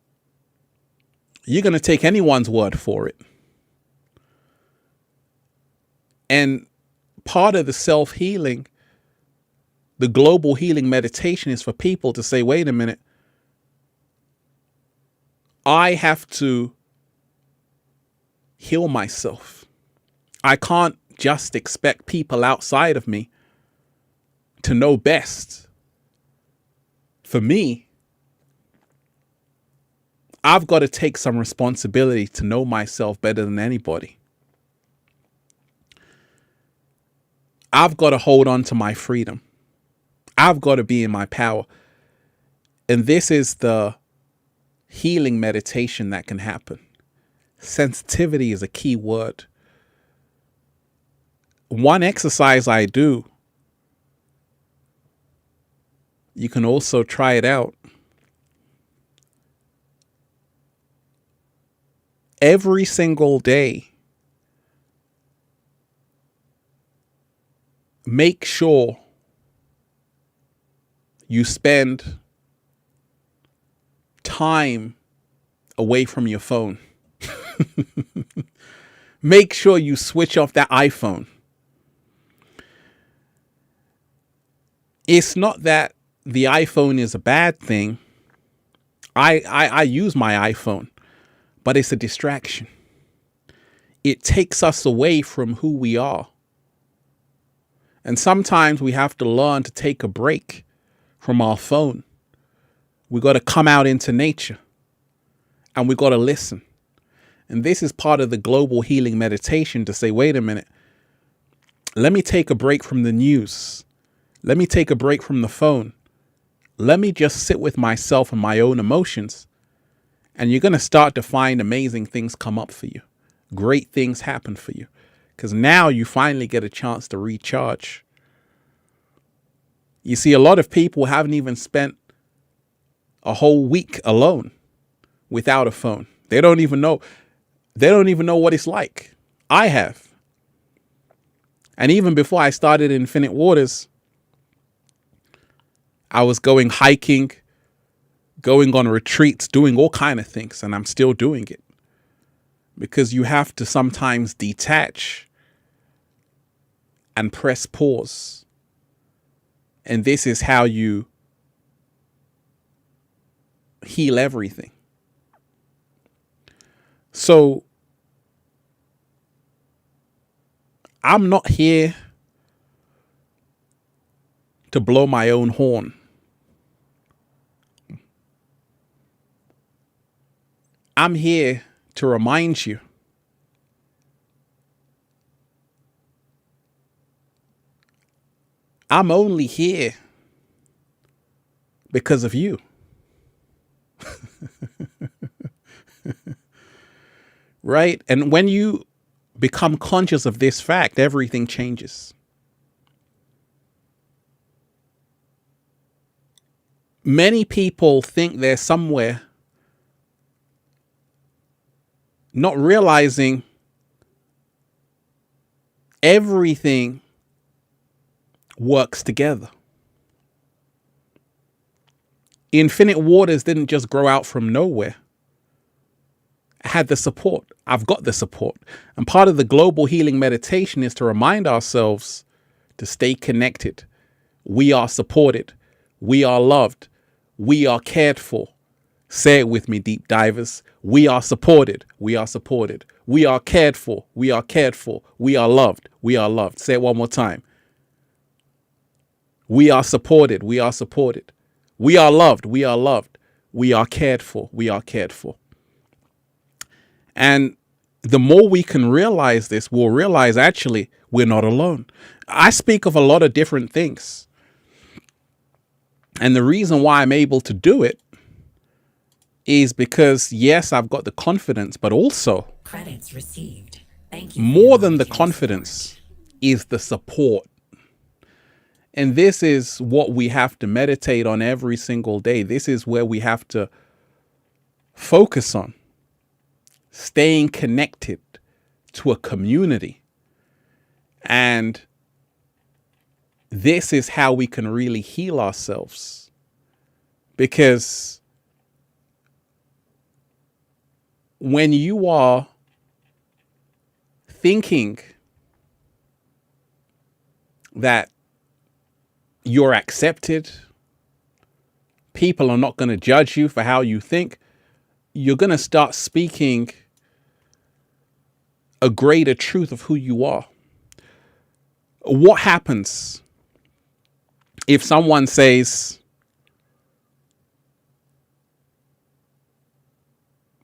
you're going to take anyone's word for it. And part of the self-healing, the global healing meditation, is for people to say, wait a minute, I have to heal myself. I can't just expect people outside of me to know best. For me, I've got to take some responsibility to know myself better than anybody. I've got to hold on to my freedom. I've got to be in my power. And this is the healing meditation that can happen. Sensitivity is a key word. One exercise I do, you can also try it out. Every single day, make sure you spend time away from your phone. Make sure you switch off that iPhone. It's not that the iPhone is a bad thing. I use my iPhone, but it's a distraction. It takes us away from who we are. And sometimes we have to learn to take a break from our phone. We got to come out into nature and we got to listen. And this is part of the global healing meditation, to say, wait a minute, let me take a break from the news. Let me take a break from the phone. Let me just sit with myself and my own emotions. And you're going to start to find amazing things come up for you. Great things happen for you. Because now you finally get a chance to recharge. You see, a lot of people haven't even spent a whole week alone without a phone. They don't even know. They don't even know what it's like. I have. And even before I started Infinite Waters, I was going hiking, going on retreats, doing all kinds of things, and I'm still doing it. Because you have to sometimes detach and press pause. And this is how you heal everything. So I'm not here to blow my own horn. I'm here to remind you I'm only here because of you. Right? And when you become conscious of this fact, everything changes. Many people think they're somewhere, not realizing everything works together. Infinite Waters didn't just grow out from nowhere. I had the support. I've got the support. And part of the global healing meditation is to remind ourselves to stay connected. We are supported. We are loved. We are cared for. Say it with me, deep divers. We are supported. We are supported. We are cared for. We are cared for. We are loved. We are loved. Say it one more time. We are supported. We are supported. We are loved. We are loved. We are cared for. We are cared for. And the more we can realize this, we'll realize actually we're not alone. I speak of a lot of different things. And the reason why I'm able to do it is because, yes, I've got the confidence, but also Credits received. Thank you. more than the confidence is the support. And this is what we have to meditate on every single day. This is where we have to focus on. Staying connected to a community and this is how we can really heal ourselves. Because when you are thinking that you're accepted, people are not going to judge you for how you think, you're going to start speaking a greater truth of who you are. What happens if someone says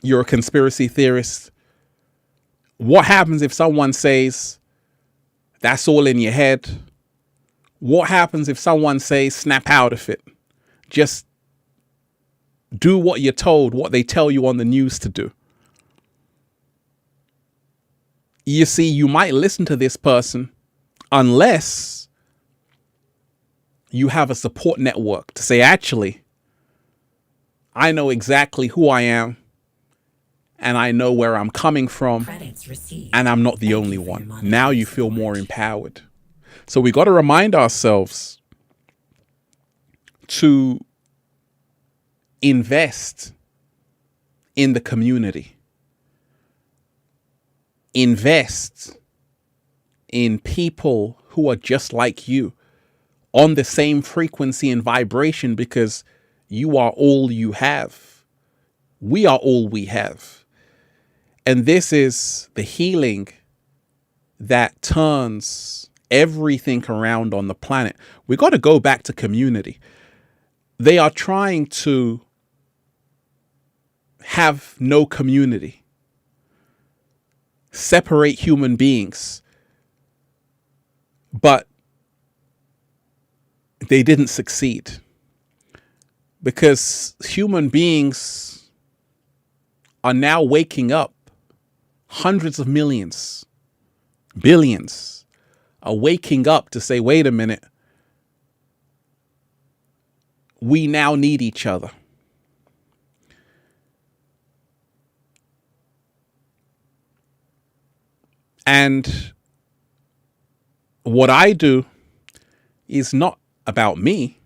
you're a conspiracy theorist? What happens if someone says that's all in your head? What happens if someone says snap out of it? Just do what you're told, what they tell you on the news to do. You see, you might listen to this person unless you have a support network to say, actually, I know exactly who I am and I know where I'm coming from and I'm not the only one. Now you feel more empowered. So we got to remind ourselves to invest in the community. Invest in people who are just like you, on the same frequency and vibration, because you are all you have. We are all we have. And this is the healing that turns everything around on the planet. We got to go back to community. They are trying to have no community, separate human beings, but they didn't succeed, because human beings are now waking up. Hundreds of millions, billions are waking up to say, wait a minute, we now need each other. And what I do is not about me.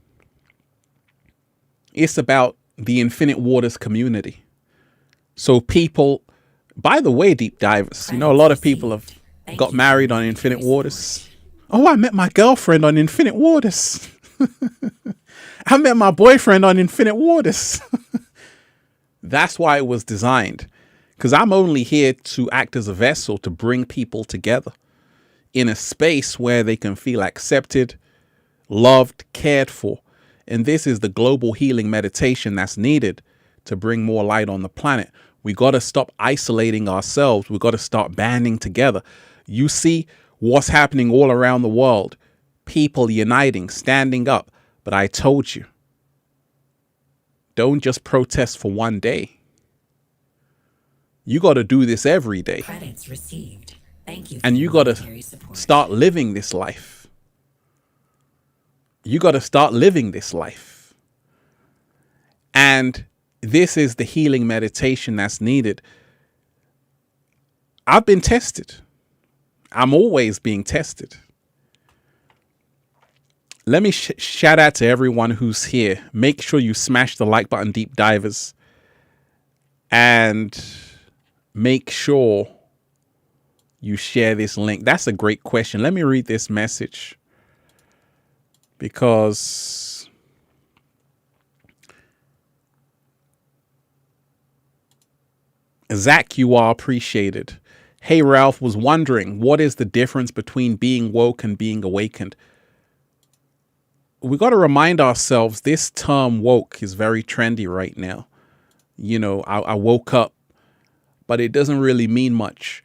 It's about the Infinite Waters community. So people, by the way, deep divers, you know, a lot of people have got married on Infinite Waters. Oh, I met my girlfriend on Infinite Waters. I met my boyfriend on Infinite Waters. That's why it was designed. Because I'm only here to act as a vessel to bring people together in a space where they can feel accepted, loved, cared for. And this is the global healing meditation that's needed to bring more light on the planet. We got to stop isolating ourselves. We got to start banding together. You see what's happening all around the world. People uniting, standing up. But I told you, don't just protest for one day. You got to do this every day. Credits received. Thank you. And you got to start living this life. You got to start living this life. And this is the healing meditation that's needed. I've been tested. I'm always being tested. Let me shout out to everyone who's here. Make sure you smash the like button, deep divers. And make sure you share this link. That's a great question. Let me read this message, because Zach, you are appreciated. Hey, Ralph, was wondering, what is the difference between being woke and being awakened? We got to remind ourselves this term woke is very trendy right now. You know, I woke up, but it doesn't really mean much.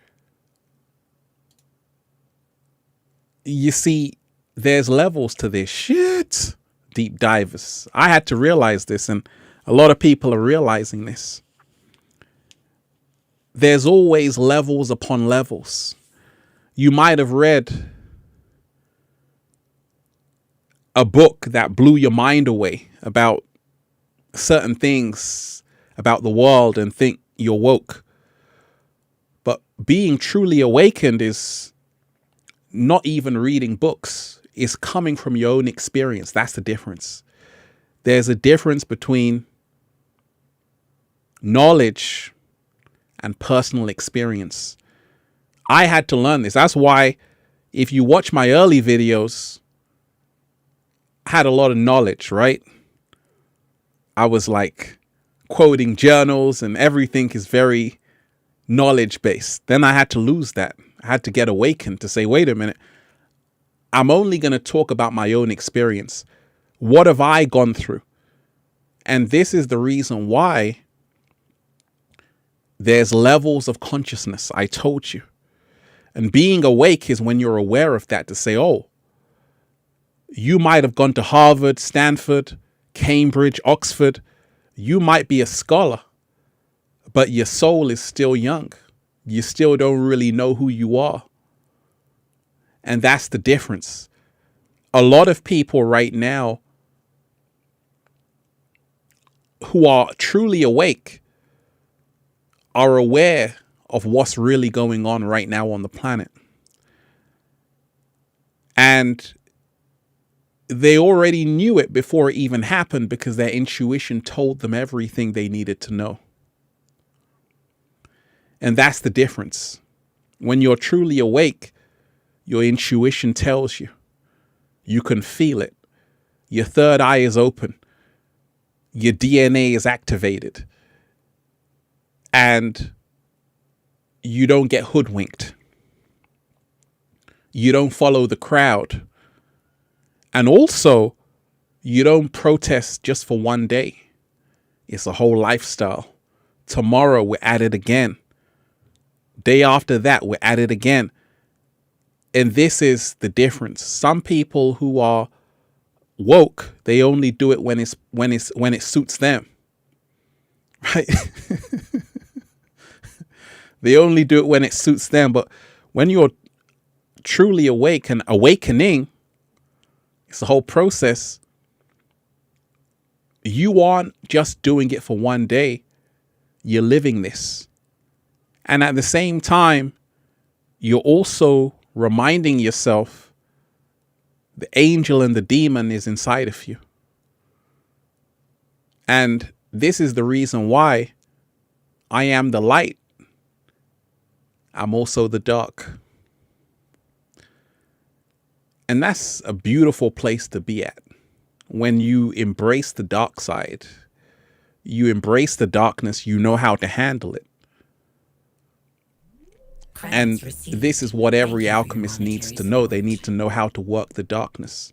You see, there's levels to this shit, deep divers. I had to realize this, and a lot of people are realizing this. There's always levels upon levels. You might have read a book that blew your mind away about certain things about the world and think you're woke. But being truly awakened is not even reading books. It's coming from your own experience. That's the difference. There's a difference between knowledge and personal experience. I had to learn this. That's why if you watch my early videos, I had a lot of knowledge, right? I was like quoting journals and everything is very knowledge based. Then I had to lose that. I had to get awakened to say, wait a minute, I'm only going to talk about my own experience. What have I gone through? And this is the reason why there's levels of consciousness. I told you. And being awake is when you're aware of that, to say, oh, you might have gone to Harvard, Stanford, Cambridge, Oxford. You might be a scholar, but your soul is still young. You still don't really know who you are. And that's the difference. A lot of people right now who are truly awake are aware of what's really going on right now on the planet. And they already knew it before it even happened because their intuition told them everything they needed to know. And that's the difference. When you're truly awake, your intuition tells you. You can feel it. Your third eye is open. Your DNA is activated. And you don't get hoodwinked. You don't follow the crowd. And also, you don't protest just for one day. It's a whole lifestyle. Tomorrow, we're at it again. Day after that, we're at it again. And this is the difference. Some people who are woke, they only do it when it suits them. Right? They only do it when it suits them. But when you're truly awake and awakening, it's the whole process. You aren't just doing it for one day. You're living this. And at the same time, you're also reminding yourself the angel and the demon is inside of you. And this is the reason why I am the light. I'm also the dark. And that's a beautiful place to be at. When you embrace the dark side, you embrace the darkness, you know how to handle it. And this is what every alchemist needs to know. They need to know how to work the darkness,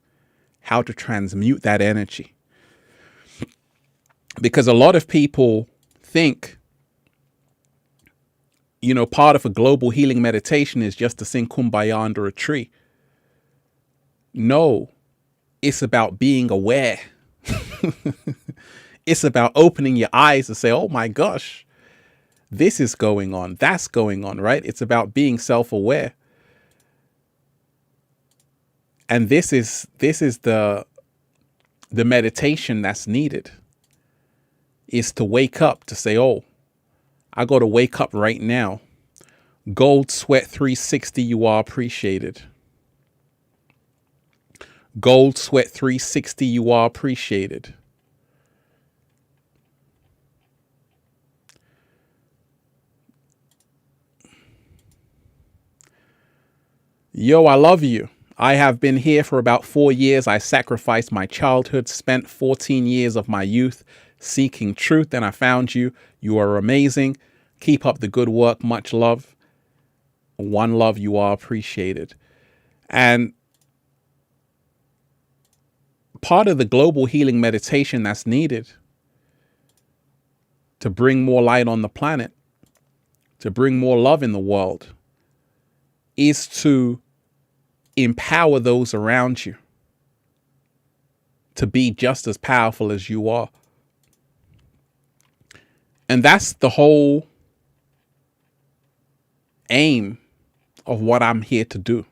how to transmute that energy. Because a lot of people think, you know, part of a global healing meditation is just to sing Kumbaya under a tree. No, it's about being aware. It's about opening your eyes to say, oh my gosh, this is going on, that's going on, right? It's about being self-aware. And this is the meditation that's needed, is to wake up, to say, oh, I got to wake up right now. Gold Sweat 360, you are appreciated. Gold Sweat 360, you are appreciated. Yo, I love you. I have been here for about 4 years. I sacrificed my childhood, spent 14 years of my youth seeking truth, and I found you. You are amazing. Keep up the good work. Much love. One love, you are appreciated. And part of the global healing meditation that's needed to bring more light on the planet, to bring more love in the world, is to empower those around you to be just as powerful as you are. And that's the whole aim of what I'm here to do.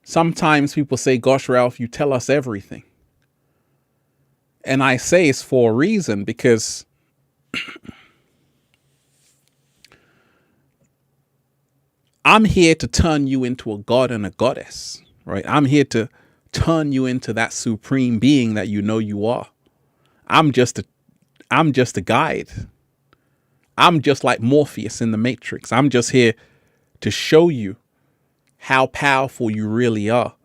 Sometimes people say, gosh, Ralph, you tell us everything. And I say it's for a reason, because I'm here to turn you into a god and a goddess, right? I'm here to turn you into that supreme being that you know you are. I'm just a guide. I'm just like Morpheus in the Matrix. I'm just here to show you how powerful you really are.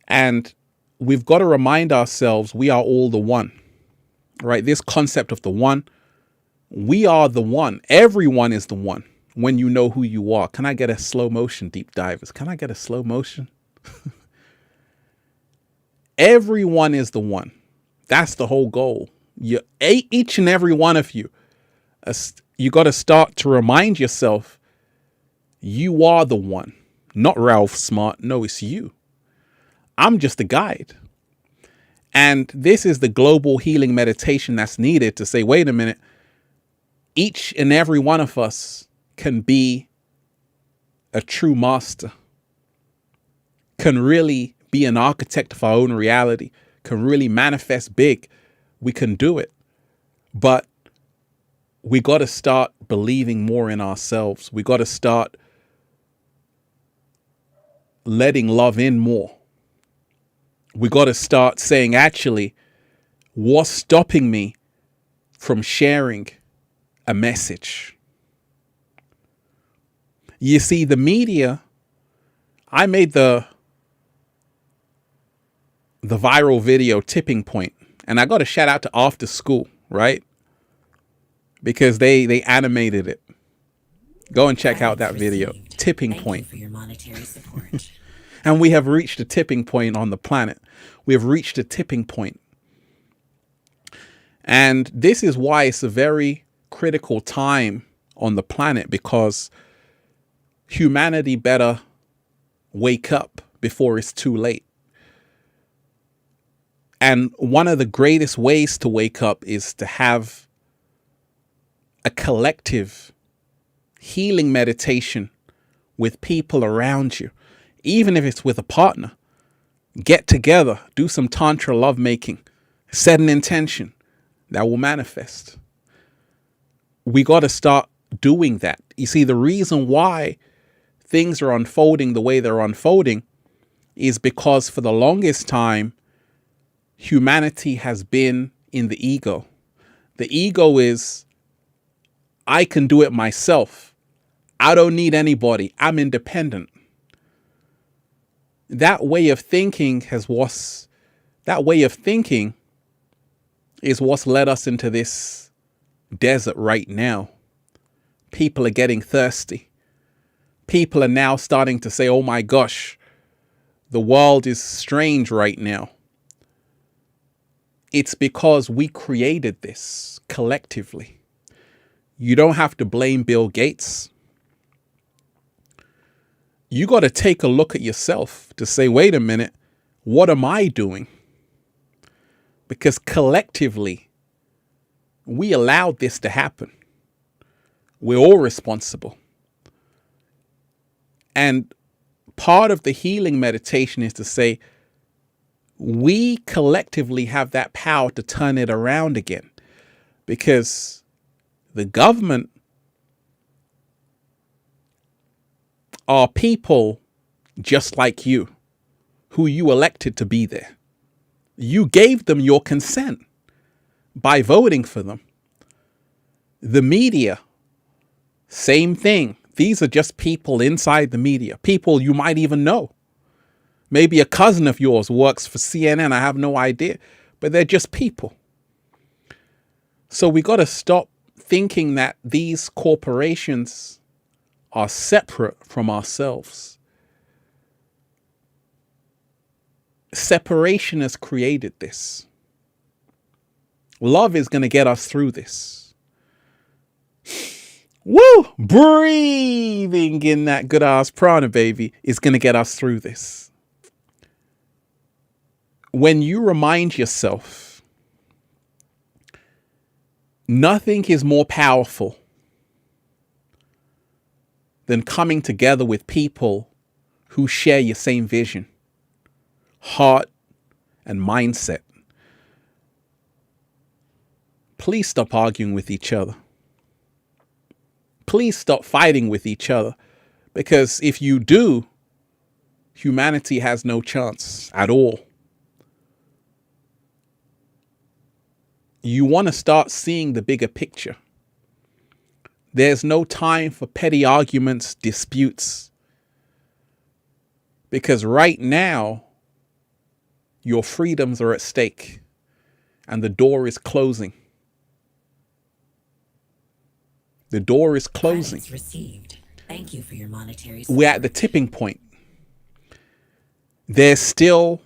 And we've got to remind ourselves we are all the one, right? This concept of the one, we are the one. Everyone is the one when you know who you are. Can I get a slow motion, deep divers? Can I get a slow motion? Everyone is the one. That's the whole goal. Each and every one of you, you got to start to remind yourself you are the one, not Ralph Smart. No, it's you. I'm just a guide. And this is the global healing meditation that's needed to say, wait a minute, each and every one of us can be a true master, can really be an architect of our own reality, can really manifest big. We can do it. But we got to start believing more in ourselves. We got to start letting love in more. We got to start saying, actually, what's stopping me from sharing a message? You see, the media, I made the viral video Tipping Point, and I got to shout out to After School, right? Because they animated it. Go and check out that video, Tipping Point. Thank you for your monetary support. And we have reached a tipping point on the planet. We have reached a tipping point. And this is why it's a very critical time on the planet, because humanity better wake up before it's too late. And one of the greatest ways to wake up is to have a collective healing meditation with people around you. Even if it's with a partner, get together, do some tantra lovemaking, set an intention that will manifest. We got to start doing that. You see, the reason why things are unfolding the way they're unfolding is because for the longest time, humanity has been in the ego. The ego is, I can do it myself. I don't need anybody. I'm independent. That way of thinking is what's led us into this desert right now. People are getting thirsty. People are now starting to say, oh my gosh, the world is strange right now. It's because we created this collectively. You don't have to blame Bill Gates. You got to take a look at yourself to say, wait a minute, what am I doing? Because collectively, we allowed this to happen. We're all responsible. And part of the healing meditation is to say, we collectively have that power to turn it around again. Because the government are people just like you, who you elected to be there. You gave them your consent by voting for them. The media, same thing. These are just people inside the media, people you might even know. Maybe a cousin of yours works for CNN, I have no idea, but they're just people. So we got to stop thinking that these corporations are separate from ourselves. Separation has created this. Love is going to get us through this. Woo! Breathing in that good ass prana, baby, is going to get us through this. When you remind yourself, nothing is more powerful than coming together with people who share your same vision, heart, and mindset. Please stop arguing with each other. Please stop fighting with each other. Because if you do, humanity has no chance at all. You want to start seeing the bigger picture. There's no time for petty arguments, disputes, because right now your freedoms are at stake and the door is closing. The door is closing. Credits received. Thank you for your monetary support. We're at the tipping point. There's still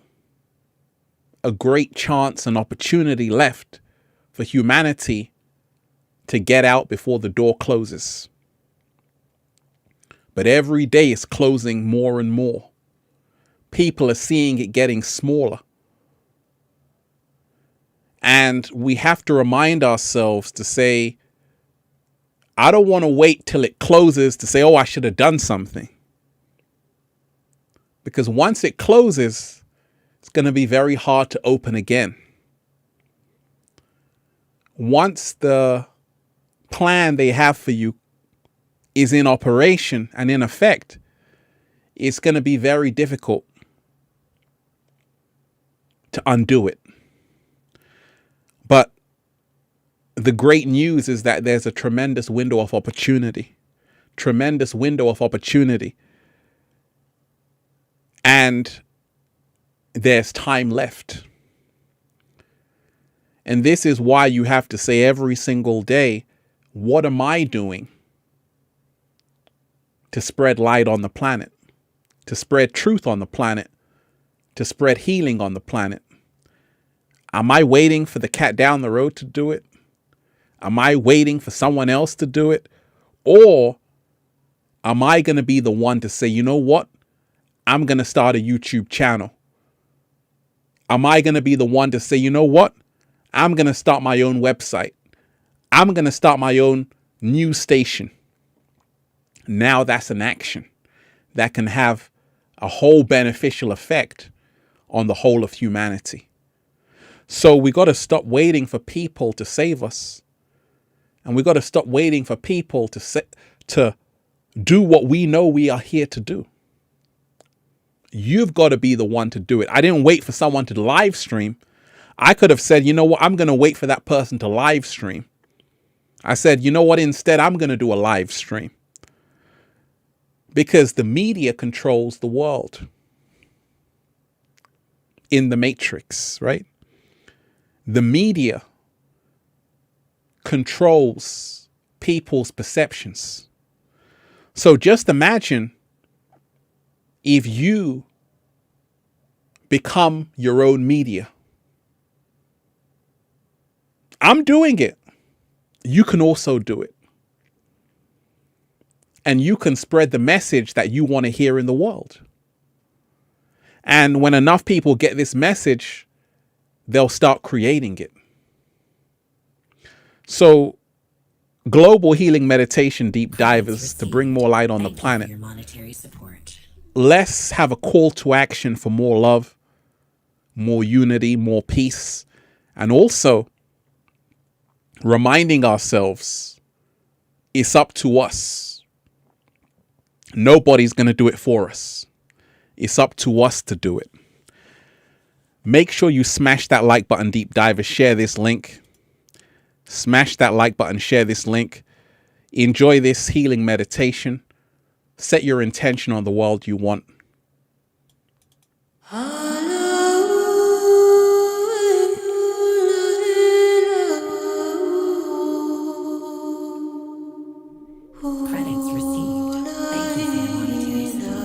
a great chance and opportunity left for humanity to get out before the door closes. But every day it's closing more and more. People are seeing it getting smaller. And we have to remind ourselves to say, I don't want to wait till it closes to say, oh, I should have done something. Because once it closes, it's going to be very hard to open again. Once the plan they have for you is in operation and in effect, it's going to be very difficult to undo it. But the great news is that there's a tremendous window of opportunity. And there's time left. And this is why you have to say every single day, what am I doing to spread light on the planet, to spread truth on the planet, to spread healing on the planet? Am I waiting for the cat down the road to do it? Am I waiting for someone else to do it? Or am I going to be the one to say, you know what? I'm going to start a YouTube channel. Am I going to be the one to say, you know what? I'm going to start my own website. I'm going to start my own news station. Now that's an action that can have a whole beneficial effect on the whole of humanity. So we got to stop waiting for people to save us. And we got to stop waiting for people to do what we know we are here to do. You've got to be the one to do it. I didn't wait for someone to live stream. I could have said, you know what, I'm going to wait for that person to live stream. I said, you know what, instead, I'm going to do a live stream. Because the media controls the world. In the Matrix, right? The media controls people's perceptions. So just imagine if you become your own media. I'm doing it. You can also do it. And you can spread the message that you want to hear in the world. And when enough people get this message, they'll start creating it. So, global healing meditation deep divers to bring more light on the planet. Let's have a call to action for more love, more unity, more peace, and also reminding ourselves it's up to us. Nobody's going to do it for us. It's up to us to do it. Make sure you smash that like button, deep divers. Share this link. Smash that like button, share this link. Enjoy this healing meditation. Set your intention on the world you want. Credits received. Thank you for your monetary support.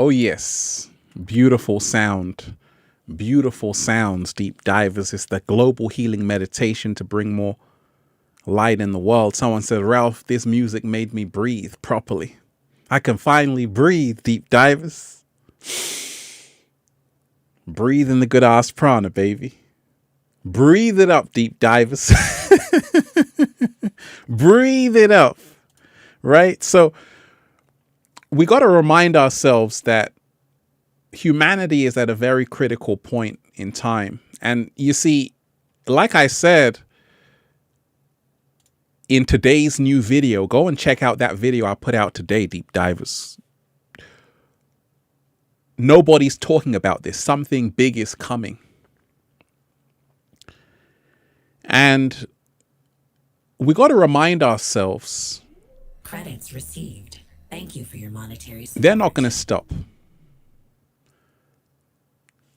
Oh, yes. Beautiful sound. Beautiful sounds, deep divers. It's the global healing meditation to bring more light in the world. Someone said, Ralph, this music made me breathe properly. I can finally breathe, deep divers. Breathe in the good ass prana, baby. Breathe it up, deep divers. Breathe it up. Right? So we got to remind ourselves that humanity is at a very critical point in time. And you see, like I said, in today's new video, go and check out that video I put out today, deep divers. Nobody's talking about this. Something big is coming. And we got to remind ourselves. Credits received. Thank you for your monetary support. They're not going to stop.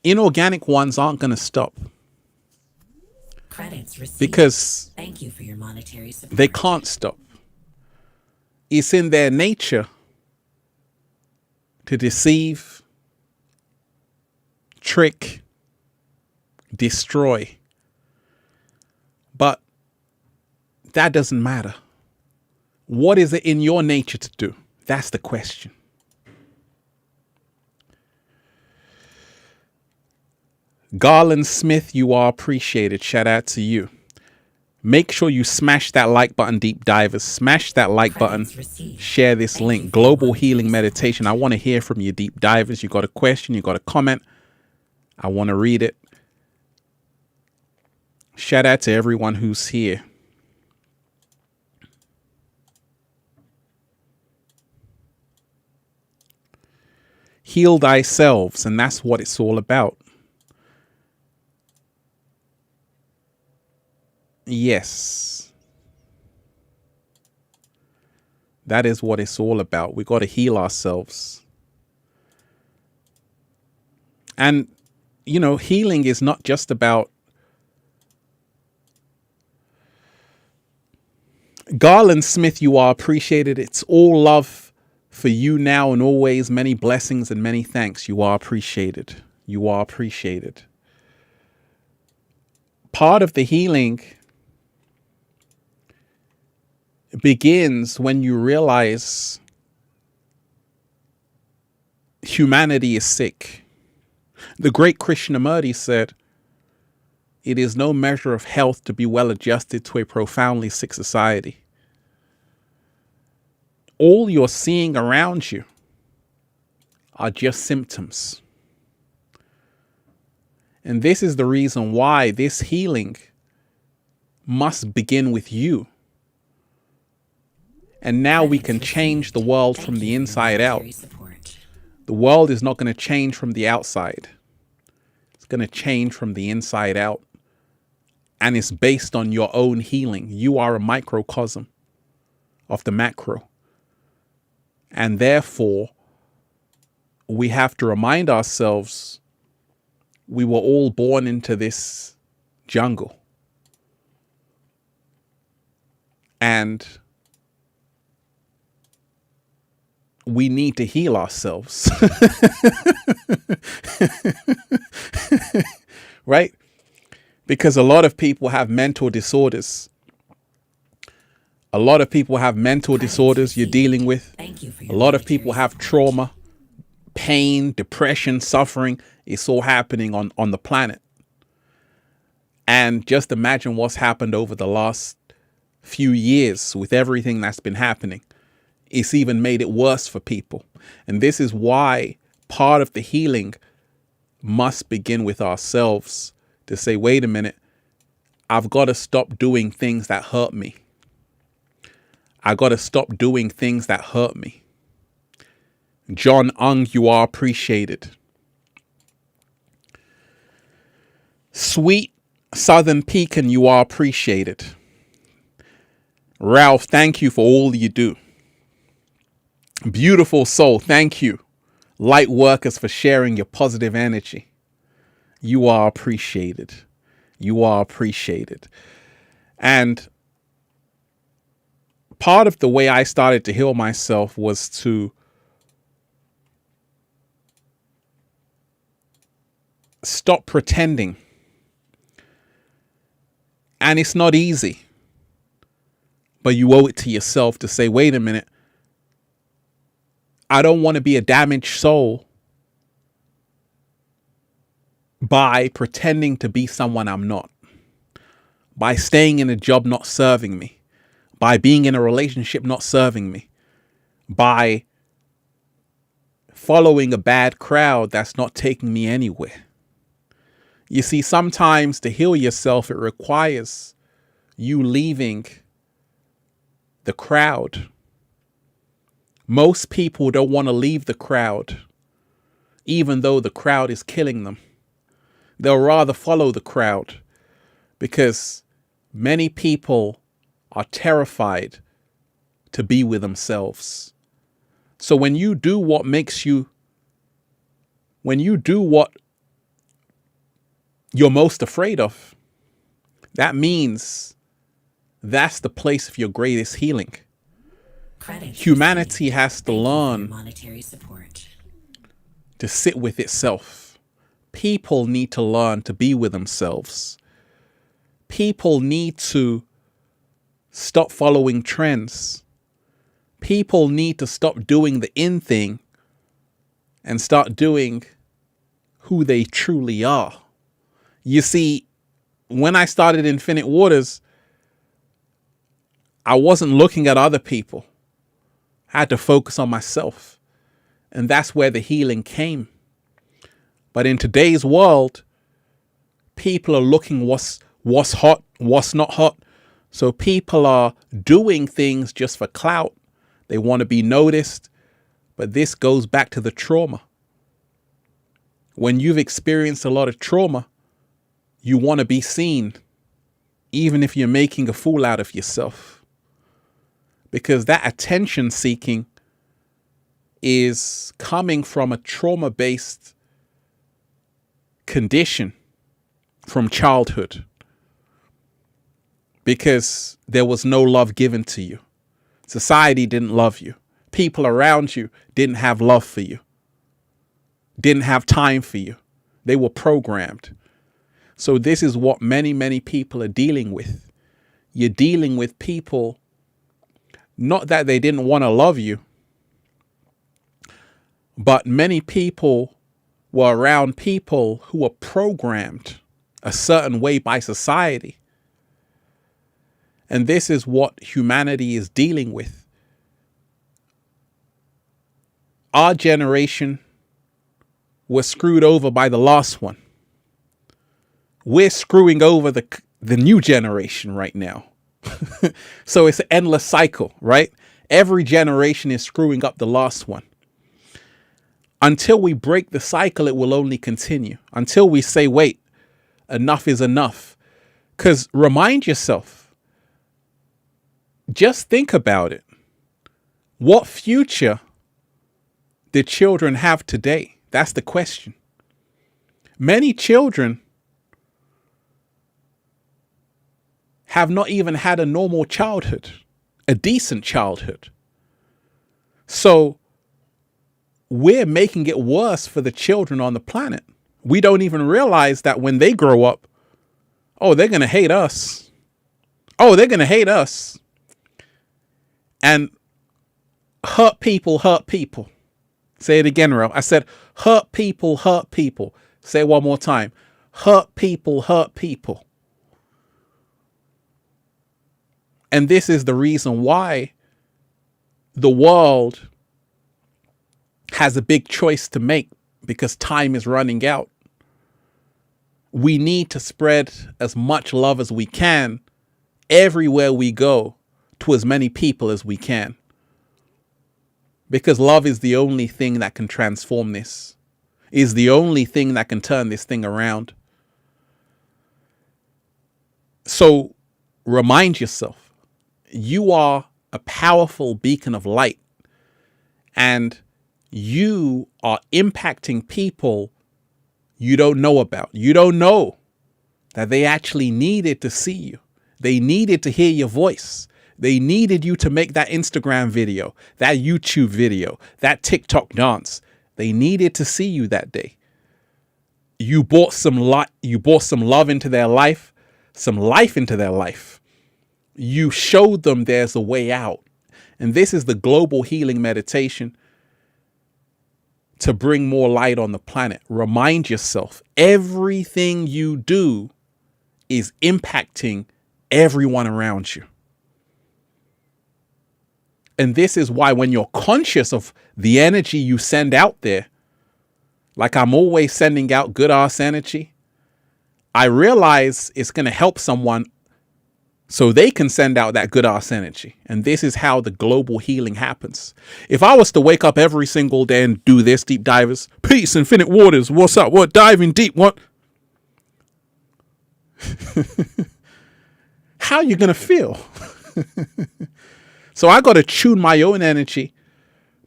Inorganic ones aren't going to stop. Credits received. Because thank you for your monetary support. They can't stop. It's in their nature to deceive, trick, destroy. But that doesn't matter. What is it in your nature to do? That's the question. Garland Smith, you are appreciated. Shout out to you. Make sure you smash that like button, deep divers. Smash that like button. Share this link. Global Healing Meditation. I want to hear from you, deep divers. You got a question, you got a comment. I want to read it. Shout out to everyone who's here. Heal thyself, and that's what it's all about. Yes. That is what it's all about. We got to heal ourselves. And, you know, healing is not just about Garland Smith, you are appreciated. It's all love for you now and always. Many blessings and many thanks. You are appreciated. You are appreciated. Part of the healing begins when you realize humanity is sick. The great Krishnamurti said, "It is no measure of health to be well adjusted to a profoundly sick society." All you're seeing around you are just symptoms. And this is the reason why this healing must begin with you. And now we can change the world from the inside out. The world is not going to change from the outside. It's going to change from the inside out. And it's based on your own healing. You are a microcosm of the macro. And therefore, we have to remind ourselves we were all born into this jungle. And we need to heal ourselves. Right? Because a lot of people have mental disorders. A lot of people have mental disorders you're dealing with. A lot of people have trauma, pain, depression, suffering. It's all happening on the planet. And just imagine what's happened over the last few years with everything that's been happening. It's even made it worse for people. And this is why part of the healing must begin with ourselves to say, wait a minute, I've got to stop doing things that hurt me. I got to stop doing things that hurt me. John Ung, you are appreciated. Sweet Southern Pecan, you are appreciated. Ralph, thank you for all you do. Beautiful soul, thank you. Light workers, for sharing your positive energy. You are appreciated. You are appreciated. And part of the way I started to heal myself was to stop pretending. And it's not easy, but you owe it to yourself to say, wait a minute, I don't want to be a damaged soul by pretending to be someone I'm not, by staying in a job not serving me, by being in a relationship not serving me, by following a bad crowd that's not taking me anywhere. You see, sometimes to heal yourself, it requires you leaving the crowd. Most people don't want to leave the crowd, even though the crowd is killing them. They'll rather follow the crowd because many people are terrified to be with themselves. So when you do what you're most afraid of, that means that's the place of your greatest healing. Humanity has to learn monetary support. to sit with itself. People need to learn to be with themselves. People need to stop following trends. People need to stop doing the in thing and start doing who they truly are. You see, when I started Infinite Waters, I wasn't looking at other people. I had to focus on myself. And that's where the healing came. But in today's world, people are looking what's hot, what's not hot. So people are doing things just for clout. They want to be noticed. But this goes back to the trauma. When you've experienced a lot of trauma, you want to be seen, even if you're making a fool out of yourself. Because that attention seeking is coming from a trauma-based condition from childhood. Because there was no love given to you. Society didn't love you. People around you didn't have love for you. Didn't have time for you. They were programmed. So this is what many, many people are dealing with. You're dealing with people, not that they didn't want to love you, but many people were around people who were programmed a certain way by society. And this is what humanity is dealing with. Our generation was screwed over by the last one. We're screwing over the new generation right now. So it's an endless cycle, right? Every generation is screwing up the last one. Until we break the cycle, it will only continue. Until we say, wait, enough is enough. Because remind yourself, just think about it. What future do children have today? That's the question. Many children have not even had a normal childhood, a decent childhood. So we're making it worse for the children on the planet. We don't even realize that when they grow up, oh, they're going to hate us. Oh, they're going to hate us. And hurt people hurt people. Say it again, Ralph. I said, hurt people hurt people. Say it one more time. Hurt people hurt people. And this is the reason why the world has a big choice to make, because time is running out. We need to spread as much love as we can everywhere we go to as many people as we can. Because love is the only thing that can transform this, is the only thing that can turn this thing around. So remind yourself, you are a powerful beacon of light, and you are impacting people you don't know about. You don't know that they actually needed to see you. They needed to hear your voice. They needed you to make that Instagram video, that YouTube video, that TikTok dance. They needed to see you that day. You brought some love into their life, some life into their life. You showed them there's a way out. And this is the global healing meditation to bring more light on the planet. Remind yourself, everything you do is impacting everyone around you. And this is why when you're conscious of the energy you send out there, like I'm always sending out good ass energy, I realize it's going to help someone so they can send out that good ass energy. And this is how the global healing happens. If I was to wake up every single day and do this, deep divers, peace, infinite waters, what's up, what, diving deep, what? How are you going to feel? So I got to tune my own energy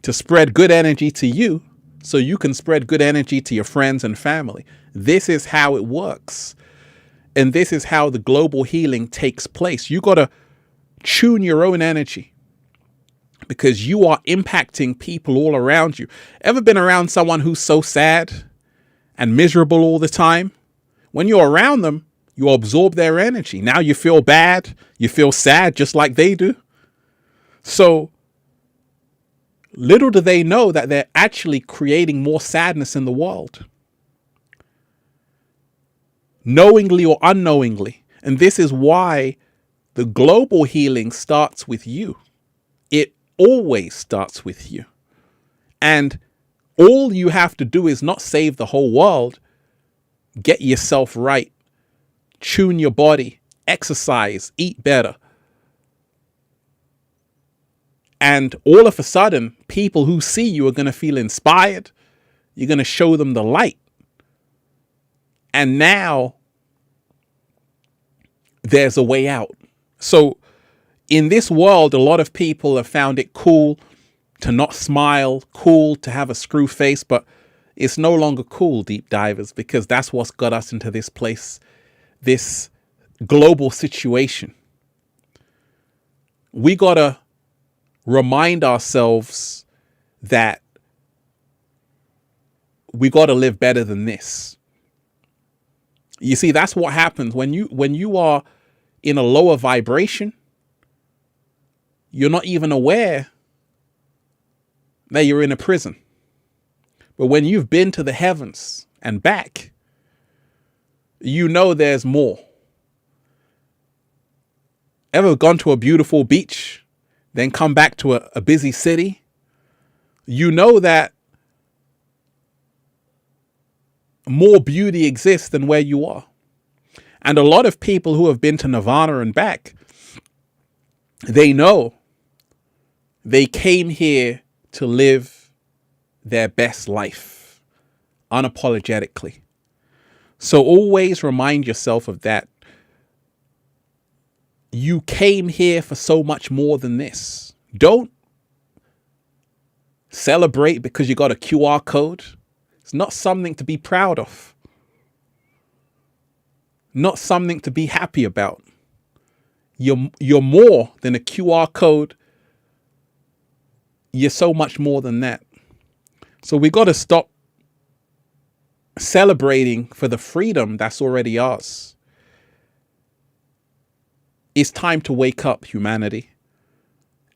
to spread good energy to you so you can spread good energy to your friends and family. This is how it works. And this is how the global healing takes place. You got to tune your own energy because you are impacting people all around you. Ever been around someone who's so sad and miserable all the time? When you're around them, you absorb their energy. Now you feel bad, you feel sad just like they do. So little do they know that they're actually creating more sadness in the world, knowingly or unknowingly. And this is why the global healing starts with you. It always starts with you. And all you have to do is not save the whole world. Get yourself right. Tune your body. Exercise. Eat better. And all of a sudden, people who see you are going to feel inspired. You're going to show them the light. And now there's a way out. So in this world, a lot of people have found it cool to not smile, cool to have a screw face, but it's no longer cool, deep divers, because that's what's got us into this place, this global situation. We got to remind ourselves that we got to live better than this. You see, that's what happens when you are in a lower vibration. You're not even aware that you're in a prison. But when you've been to the heavens and back, you know there's more. Ever gone to a beautiful beach, then come back to a busy city? You know that more beauty exists than where you are. And a lot of people who have been to Nirvana and back, they know they came here to live their best life unapologetically. So always remind yourself of that. You came here for so much more than this. Don't celebrate because you got a QR code. It's not something to be proud of. Not something to be happy about. You're more than a QR code. You're so much more than that. So we got to stop celebrating for the freedom that's already ours. It's time to wake up, humanity.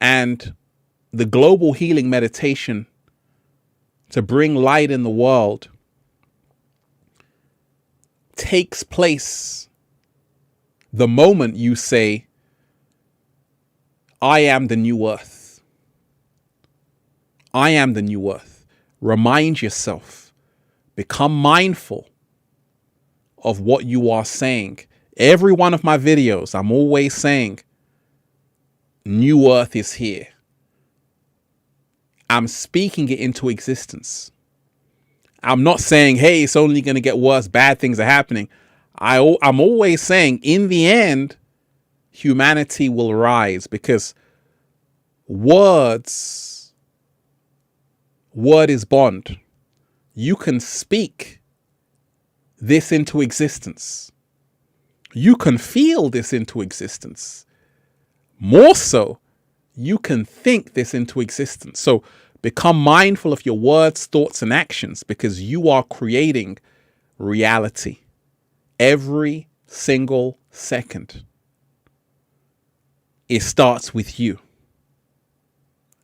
And the global healing meditation to bring light in the world takes place the moment you say, I am the new earth. I am the new earth. Remind yourself. Become mindful of what you are saying. Every one of my videos, I'm always saying, new earth is here. I'm speaking it into existence. I'm not saying, hey, it's only going to get worse, bad things are happening. I'm always saying, in the end, humanity will rise, because word is bond. You can speak this into existence. You can feel this into existence. More so, you can think this into existence. So become mindful of your words, thoughts, and actions, because you are creating reality every single second. It starts with you.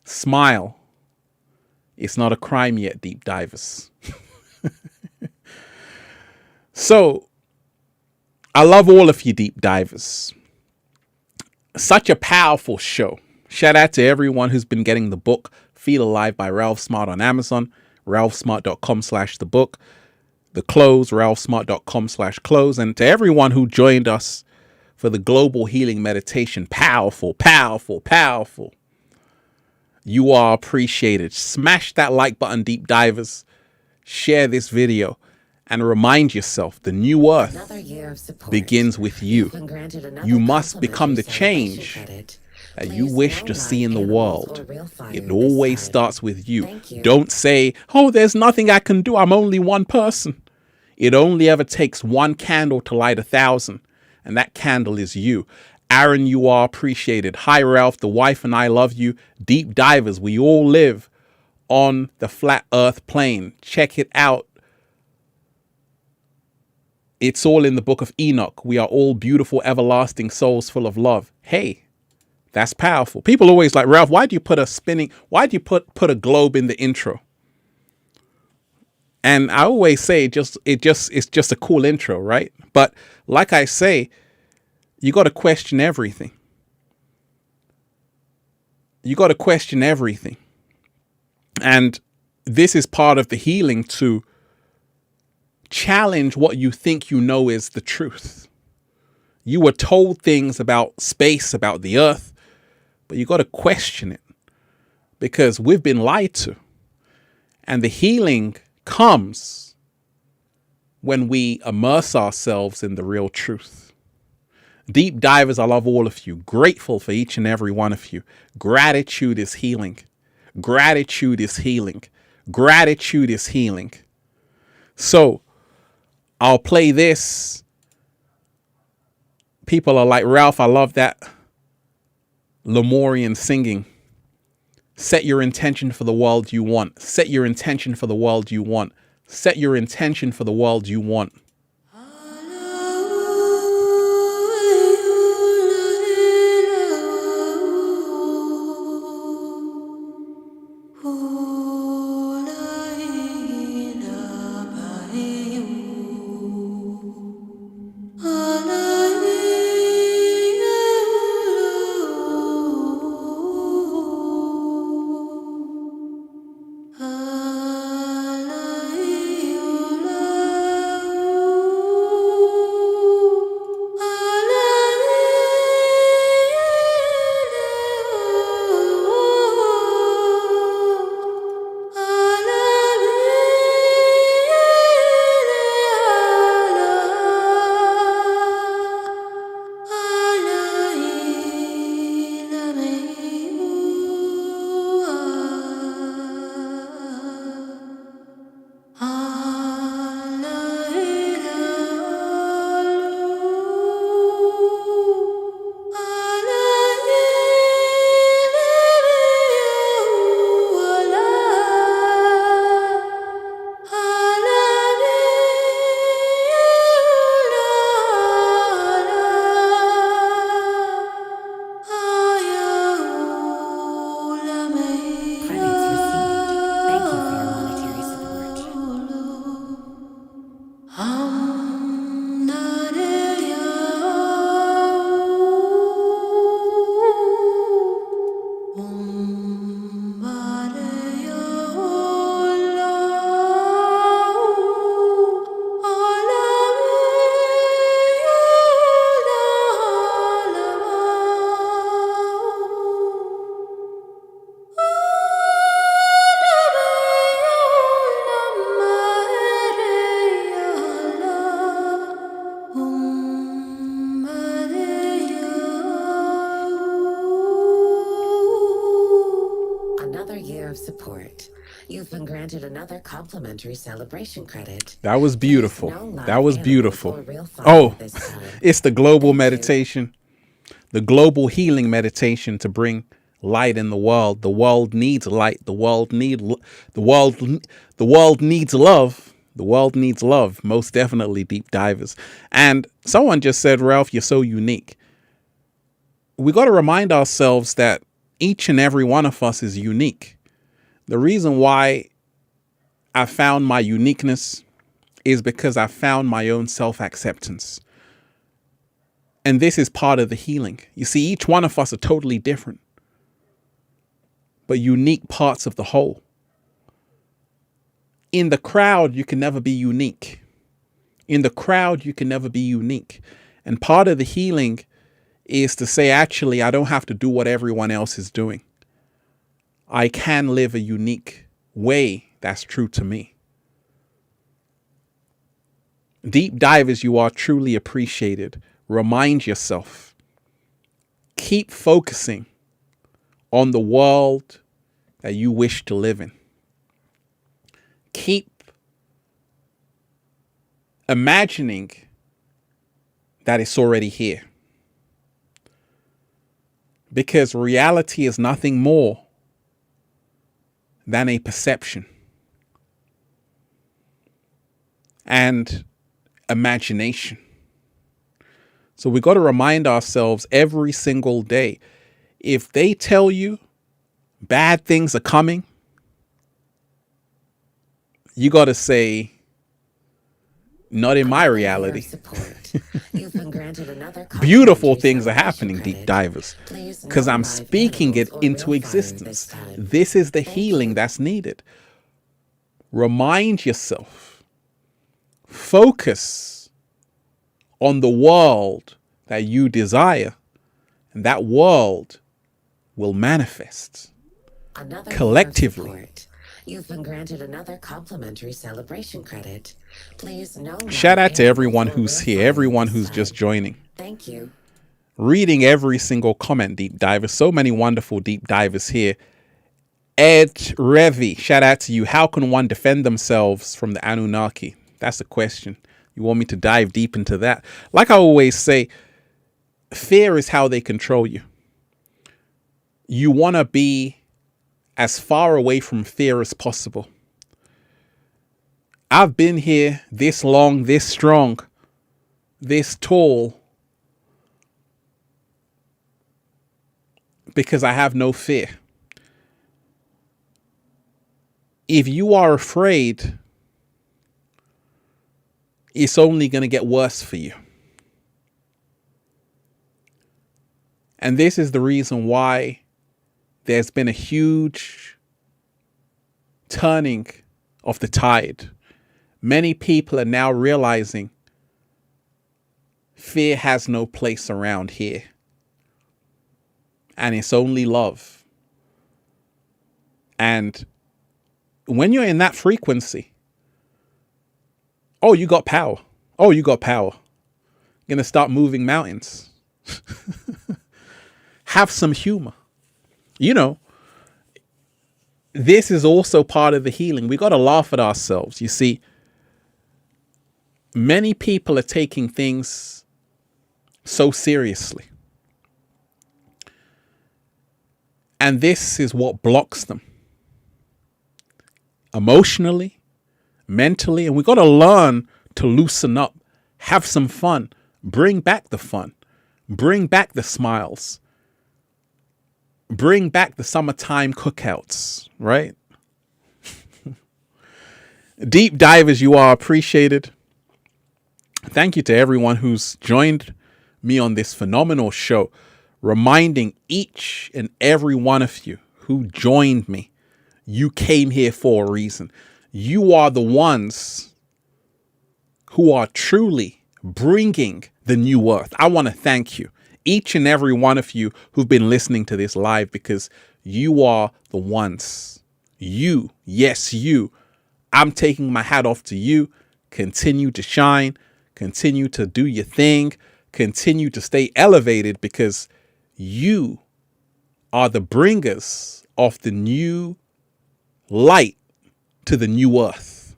Smile. It's not a crime yet, deep divers. So, I love all of you deep divers. Such a powerful show. Shout out to everyone who's been getting the book Feel Alive by Ralph Smart on Amazon, ralphsmart.com/the book. The clothes, ralphsmart.com/clothes. And to everyone who joined us for the global healing meditation. Powerful, powerful, powerful. You are appreciated. Smash that like button, deep divers. Share this video and remind yourself the new earth begins with you. You must become the change that you wish to see in the world. It always starts with you. Don't say, oh, there's nothing I can do. I'm only one person. It only ever takes one candle to light 1,000. And that candle is you. Aaron, you are appreciated. Hi, Ralph. The wife and I love you. Deep divers. We all live on the flat earth plane. Check it out. It's all in the book of Enoch. We are all beautiful, everlasting souls full of love. Hey, that's powerful. People always like, Ralph, why do you put a globe in the intro? And I always say it's just a cool intro, right? But like I say, you got to question everything. You got to question everything. And this is part of the healing, to challenge what you think you know is the truth. You were told things about space, about the earth, but you got to question it, because we've been lied to. And the healing comes when we immerse ourselves in the real truth. Deep divers, I love all of you. Grateful for each and every one of you. Gratitude is healing. Gratitude is healing. Gratitude is healing. So I'll play this. People are like, Ralph, I love that Lemurian singing. Set your intention for the world you want. Set your intention for the world you want. Set your intention for the world you want. Support. You've been granted another complimentary celebration credit. That was beautiful. That was beautiful. Oh, it's the global meditation, the global healing meditation to bring light in the world. The world needs light. The world needs love. The world needs love, most definitely, deep divers. And someone just said, Ralph, you're so unique. We got to remind ourselves that each and every one of us is unique. The reason why I found my uniqueness is because I found my own self-acceptance. And this is part of the healing. You see, each one of us are totally different, but unique parts of the whole. In the crowd, you can never be unique. In the crowd, you can never be unique. And part of the healing is to say, actually, I don't have to do what everyone else is doing. I can live a unique way that's true to me. Deep divers, you are truly appreciated. Remind yourself. Keep focusing on the world that you wish to live in. Keep imagining that it's already here. Because reality is nothing more than a perception and imagination. So we got to remind ourselves every single day, if they tell you bad things are coming, you got to say, not in my reality. Beautiful things are happening, deep divers, because I'm speaking it into existence. This is the healing that's needed. Remind yourself. Focus on the world that you desire, and that world will manifest collectively. You've been granted another complimentary celebration credit. Please know. Shout out to everyone who's here, everyone who's just joining. Thank you. Reading every single comment, deep divers. So many wonderful deep divers here. Ed Revi, shout out to you. How can one defend themselves from the Anunnaki? That's a question. You want me to dive deep into that? Like I always say, fear is how they control you. You want to be as far away from fear as possible. I've been here this long, this strong, this tall, because I have no fear. If you are afraid, it's only going to get worse for you. And this is the reason why there's been a huge turning of the tide. Many people are now realizing fear has no place around here. And it's only love. And when you're in that frequency, oh, you got power. Oh, you got power. You're going to start moving mountains. Have some humor. You know, this is also part of the healing. We got to laugh at ourselves. You see, many people are taking things so seriously. And this is what blocks them. Emotionally, mentally, and we got to learn to loosen up, have some fun, bring back the fun, bring back the smiles. Bring back the summertime cookouts, right? Deep divers, you are appreciated. Thank you to everyone who's joined me on this phenomenal show, reminding each and every one of you who joined me, you came here for a reason. You are the ones who are truly bringing the new earth. I want to thank you. Each and every one of you who've been listening to this live, because you are the ones. You, yes, you. I'm taking my hat off to you. Continue to shine. Continue to do your thing. Continue to stay elevated, because you are the bringers of the new light to the new earth.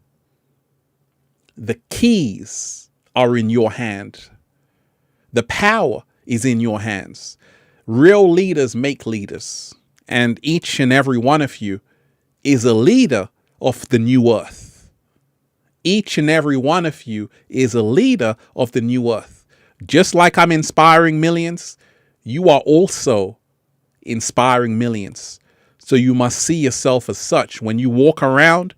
The keys are in your hand. The power is in your hands. Real leaders make leaders. And each and every one of you is a leader of the new earth. Each and every one of you is a leader of the new earth. Just like I'm inspiring millions, you are also inspiring millions. So you must see yourself as such. When you walk around,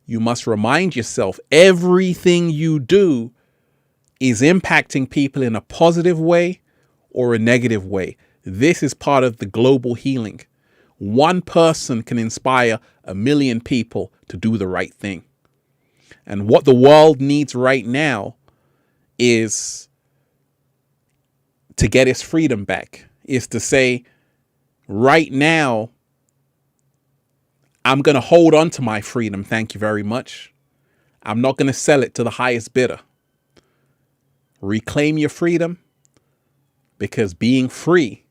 you must remind yourself everything you do is impacting people in a positive way or a negative way. This is part of the global healing. One person can inspire 1 million people to do the right thing. And what the world needs right now is to get its freedom back, is to say, right now, I'm going to hold on to my freedom. Thank you very much. I'm not going to sell it to the highest bidder. Reclaim your freedom, because being free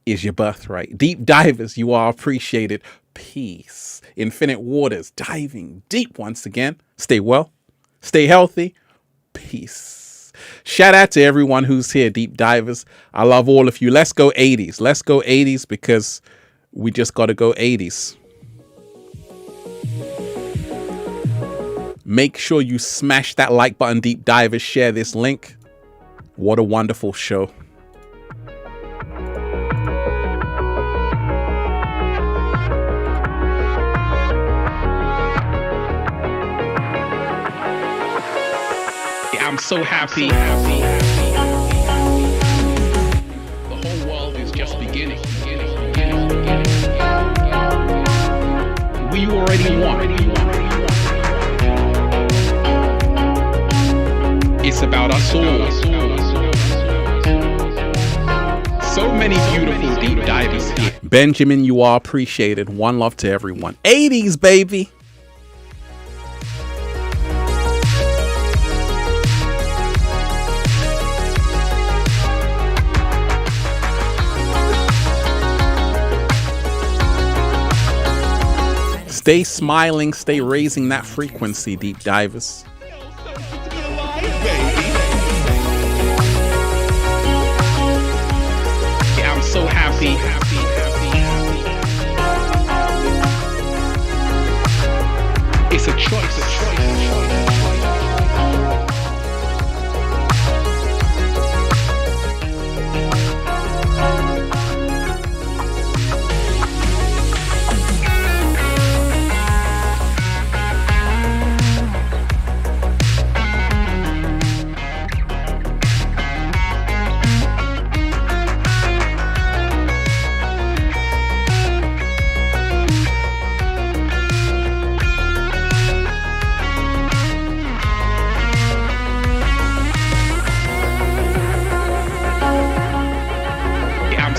is your birthright. Deep divers, you are appreciated. Peace. Infinite waters, diving deep once again. Stay well, stay healthy. Peace. Shout out to everyone who's here, deep divers. I love all of you. Let's go 80s. Let's go 80s, because we just got to go 80s. Make sure you smash that like button, deep divers. Share this link. What a wonderful show. I'm so happy. The whole world is just beginning. We already won. It's about us all. So many beautiful deep divers here. Benjamin, you are appreciated. One love to everyone. 80s, baby. Stay smiling, stay raising that frequency, deep divers. Yeah, I'm so happy. It's a choice.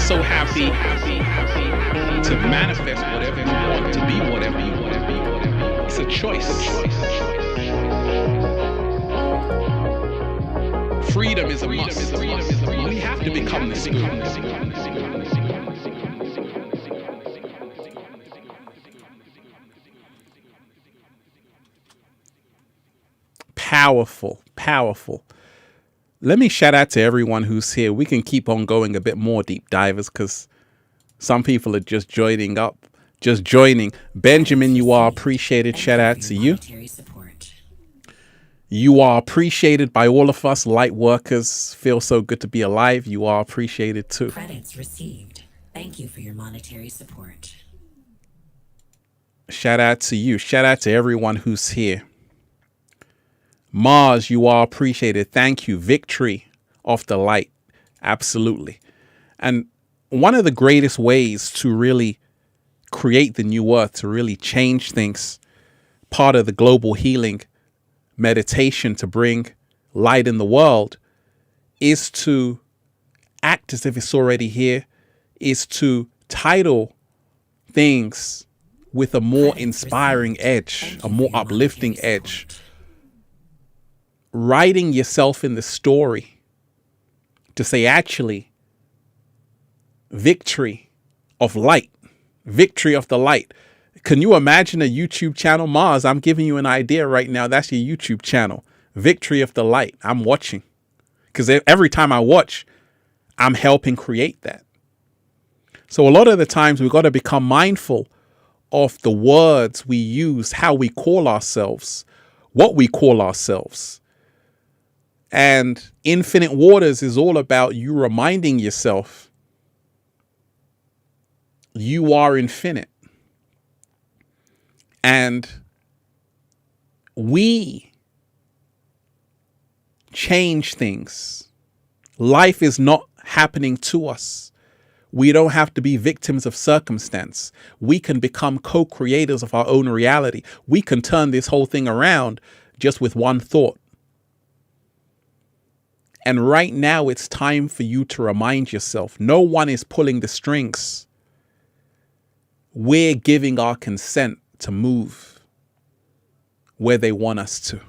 So happy to manifest whatever you want, to be whatever you want. It's a choice. Freedom is a must. We have to become the spoon. Powerful, powerful. Let me shout out to everyone who's here. We can keep on going a bit more, deep divers, because some people are just joining up, just joining. Benjamin, you are appreciated. Shout out to you. You are appreciated by all of us light workers. Feel so good to be alive. You are appreciated too. Credits received. Thank you for your monetary support. Shout out to you. Shout out to everyone who's here. Mars, you are appreciated. Thank you. Victory of the light. Absolutely. And one of the greatest ways to really create the new earth, to really change things, part of the global healing meditation to bring light in the world, is to act as if it's already here, is to title things with a more inspiring edge, a more uplifting edge. Writing yourself in the story to say, actually, victory of light, victory of the light. Can you imagine a YouTube channel? Mars, I'm giving you an idea right now. That's your YouTube channel. Victory of the light. I'm watching. Because every time I watch, I'm helping create that. So a lot of the times we've got to become mindful of the words we use, how we call ourselves. what we call ourselves. And Infinite Waters is all about you reminding yourself you are infinite. And we change things. Life is not happening to us. We don't have to be victims of circumstance. We can become co-creators of our own reality. We can turn this whole thing around just with one thought. And right now it's time for you to remind yourself, no one is pulling the strings. We're giving our consent to move where they want us to.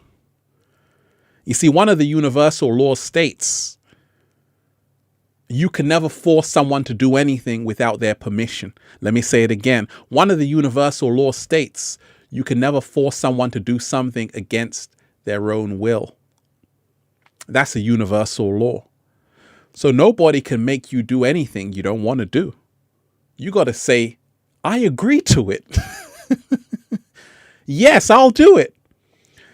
You see, one of the universal laws states you can never force someone to do anything without their permission. Let me say it again. One of the universal laws states you can never force someone to do something against their own will. That's a universal law. So nobody can make you do anything you don't want to do. You got to say, I agree to it. Yes, I'll do it.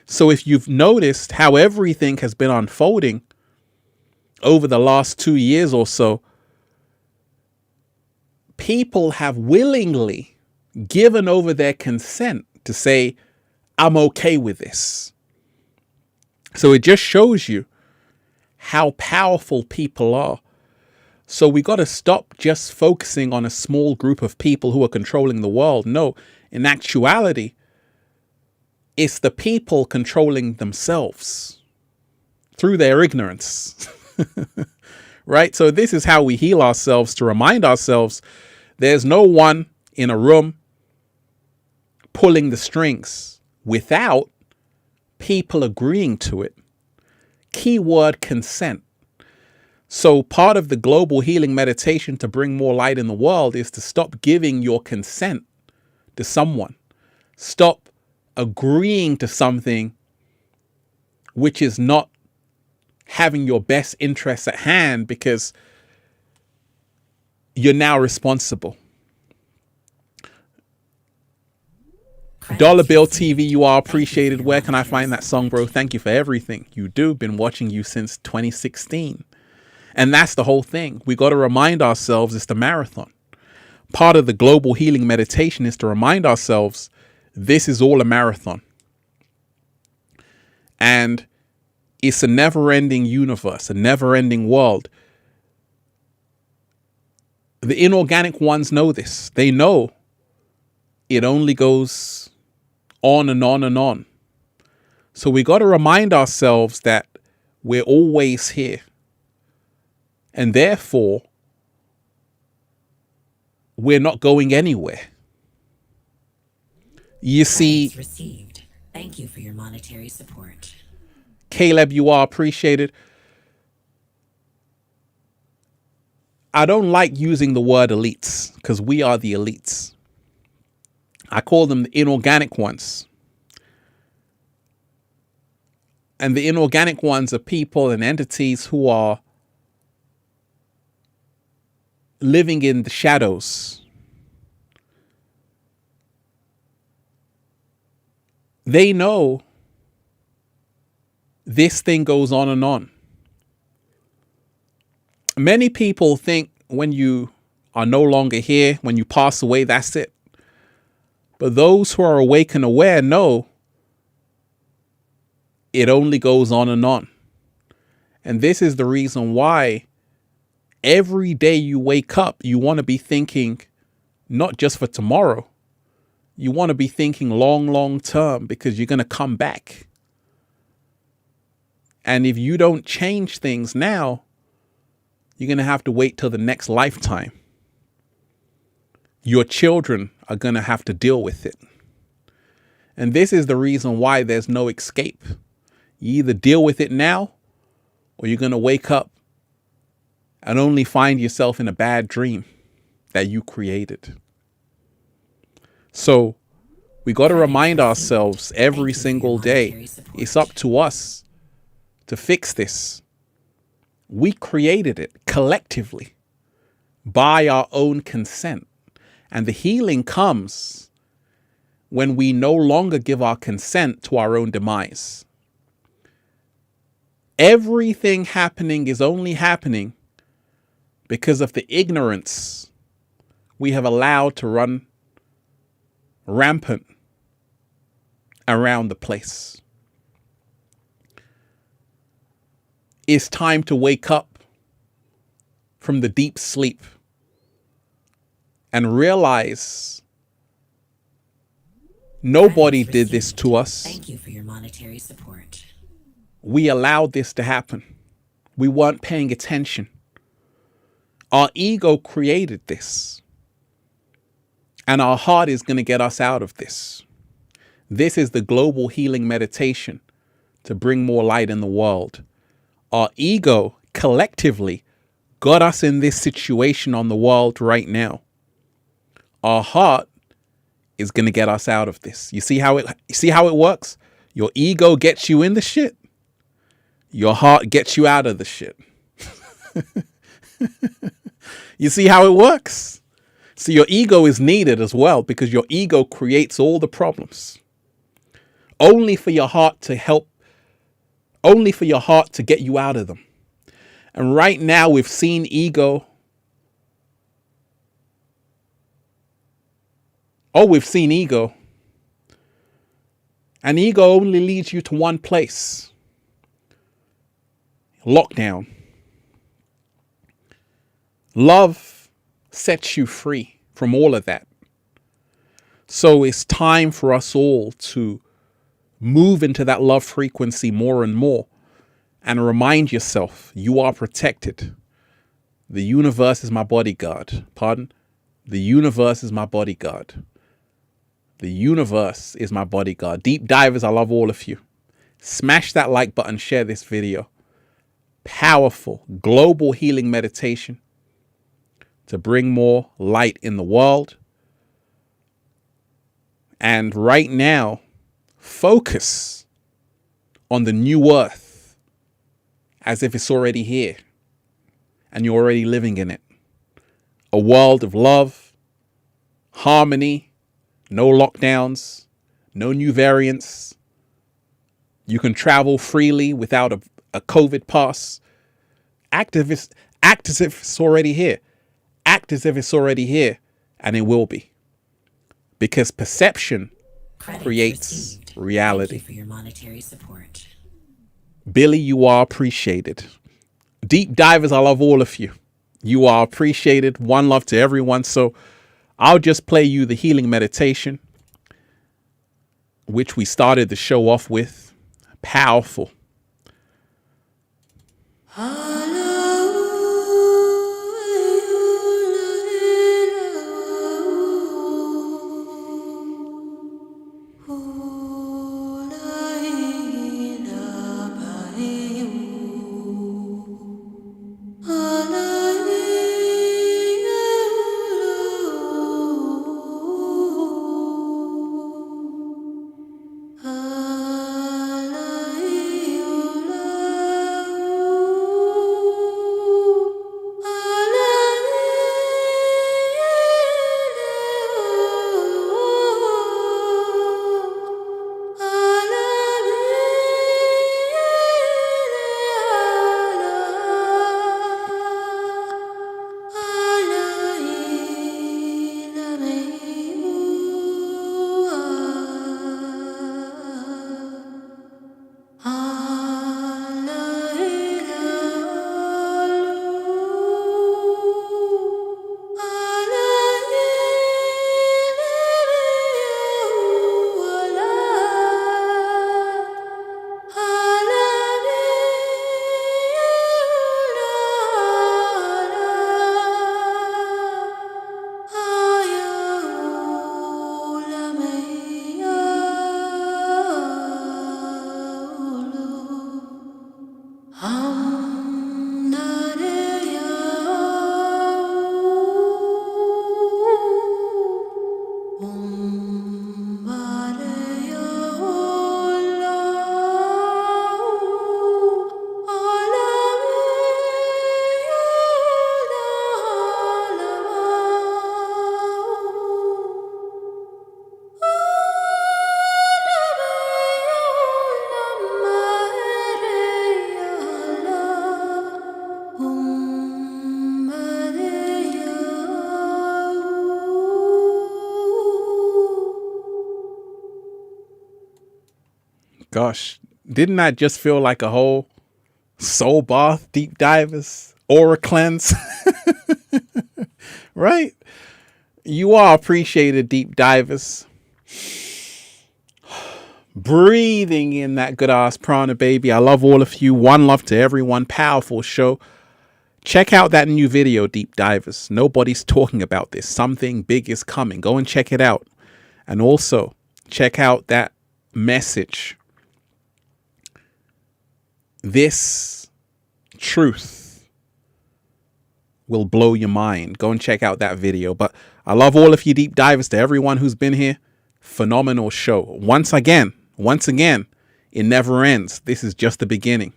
So if you've noticed how everything has been unfolding over the last 2 years or so, people have willingly given over their consent to say, I'm okay with this. So it just shows you how powerful people are. So we got to stop just focusing on a small group of people who are controlling the world. No, in actuality, it's the people controlling themselves through their ignorance. Right? So this is how we heal ourselves, to remind ourselves there's no one in a room pulling the strings without people agreeing to it. Keyword consent. So part of the global healing meditation to bring more light in the world is to stop giving your consent to someone. Stop agreeing to something which is not having your best interests at hand, because you're now responsible. Dollar Bill TV, you are appreciated. Where can I find that song, bro? Thank you for everything you do. Been watching you since 2016. And that's the whole thing. We got to remind ourselves it's the marathon. Part of the global healing meditation is to remind ourselves this is all a marathon. And it's a never-ending universe, a never-ending world. The inorganic ones know this. They know it only goes on and on and on. So we got to remind ourselves that we're always here. And therefore, we're not going anywhere. You see, received. Thank you for your monetary support. Caleb, you are appreciated. I don't like using the word elites because we are the elites. I call them the inorganic ones. And the inorganic ones are people and entities who are living in the shadows. They know this thing goes on and on. Many people think when you are no longer here, when you pass away, that's it. But those who are awake and aware know it only goes on and on. And this is the reason why every day you wake up, you want to be thinking not just for tomorrow. You want to be thinking long, long term, because you're going to come back. And if you don't change things now, you're going to have to wait till the next lifetime. Your children are going to have to deal with it. And this is the reason why there's no escape. You either deal with it now, or you're going to wake up and only find yourself in a bad dream that you created. So we got to remind ourselves every single day, it's up to us to fix this. We created it collectively by our own consent. And the healing comes when we no longer give our consent to our own demise. Everything happening is only happening because of the ignorance we have allowed to run rampant around the place. It's time to wake up from the deep sleep and realize nobody did this to us. Thank you for your monetary support. We allowed this to happen. We weren't paying attention. Our ego created this. And our heart is going to get us out of this. This is the global healing meditation to bring more light in the world. Our ego collectively got us in this situation on the world right now. Our heart is going to get us out of this. You see how it works? Your ego gets you in the shit. Your heart gets you out of the shit. You see how it works? So your ego is needed as well, because your ego creates all the problems. Only for your heart to help, only for your heart to get you out of them. And right now we've seen ego. We've seen ego. And ego only leads you to one place. Lockdown. Love sets you free from all of that. So it's time for us all to move into that love frequency more and more, and remind yourself you are protected. The universe is my bodyguard. Pardon? The universe is my bodyguard. The universe is my bodyguard. Deep divers, I love all of you. Smash that like button, share this video. Powerful global healing meditation to bring more light in the world. And right now, focus on the new earth as if it's already here and you're already living in it. A world of love, harmony, no lockdowns, no new variants. You can travel freely without a COVID pass. Act as if it's already here. Act as if it's already here, and it will be. Because perception creates reality. Thank you for your monetary support. Billy, you are appreciated. Deep divers, I love all of you. You are appreciated. One love to everyone. So I'll just play you the healing meditation, which we started the show off with. Powerful. Gosh, didn't that just feel like a whole soul bath, deep divers, aura cleanse? Right? You are appreciated, deep divers. Breathing in that good ass prana, baby. I love all of you. One love to everyone. Powerful show. Check out that new video, deep divers. Nobody's talking about this. Something big is coming. Go and check it out. And also check out that message. This truth will blow your mind. Go and check out that video. But I love all of you, deep divers. To everyone who's been here, phenomenal show. Once again, it never ends. This is just the beginning.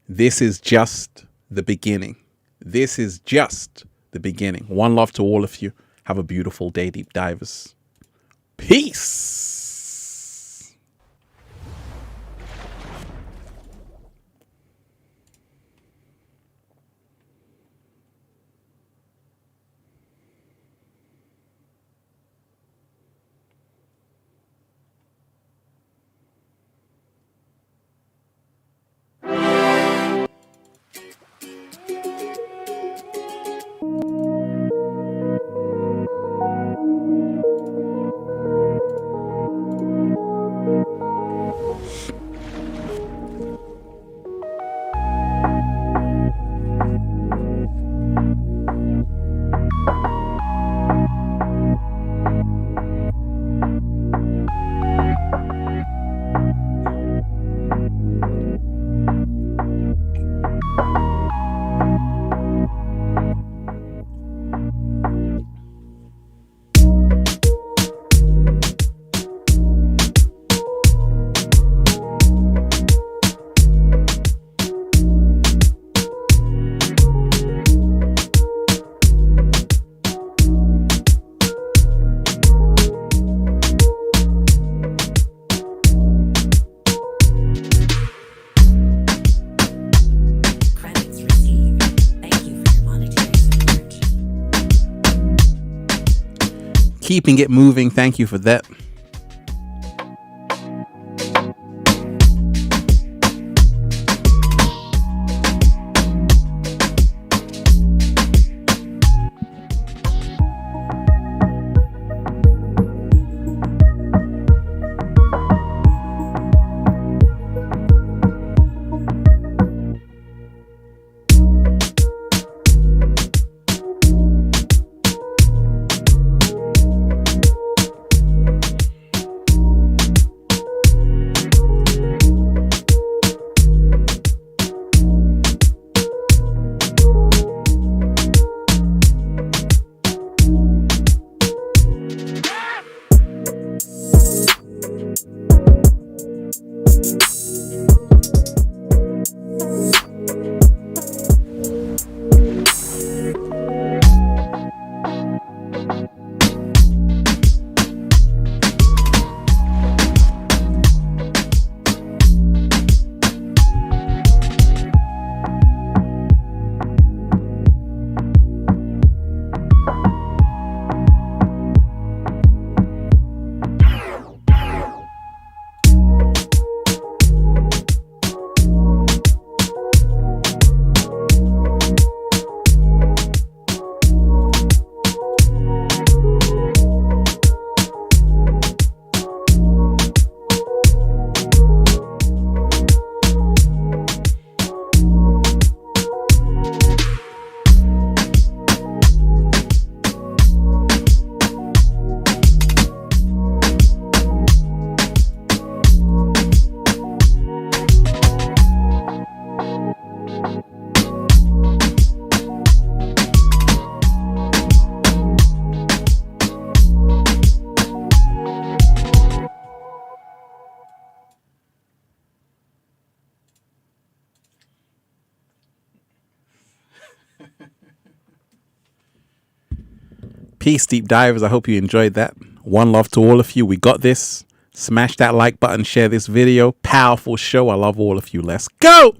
This is just the beginning. This is just the beginning. One love to all of you. Have a beautiful day, deep divers. Peace. Keeping it moving. Thank you for that. Peace, deep divers. I hope you enjoyed that. One love to all of you. We got this. Smash that like button. Share this video. Powerful show. I love all of you. Let's go.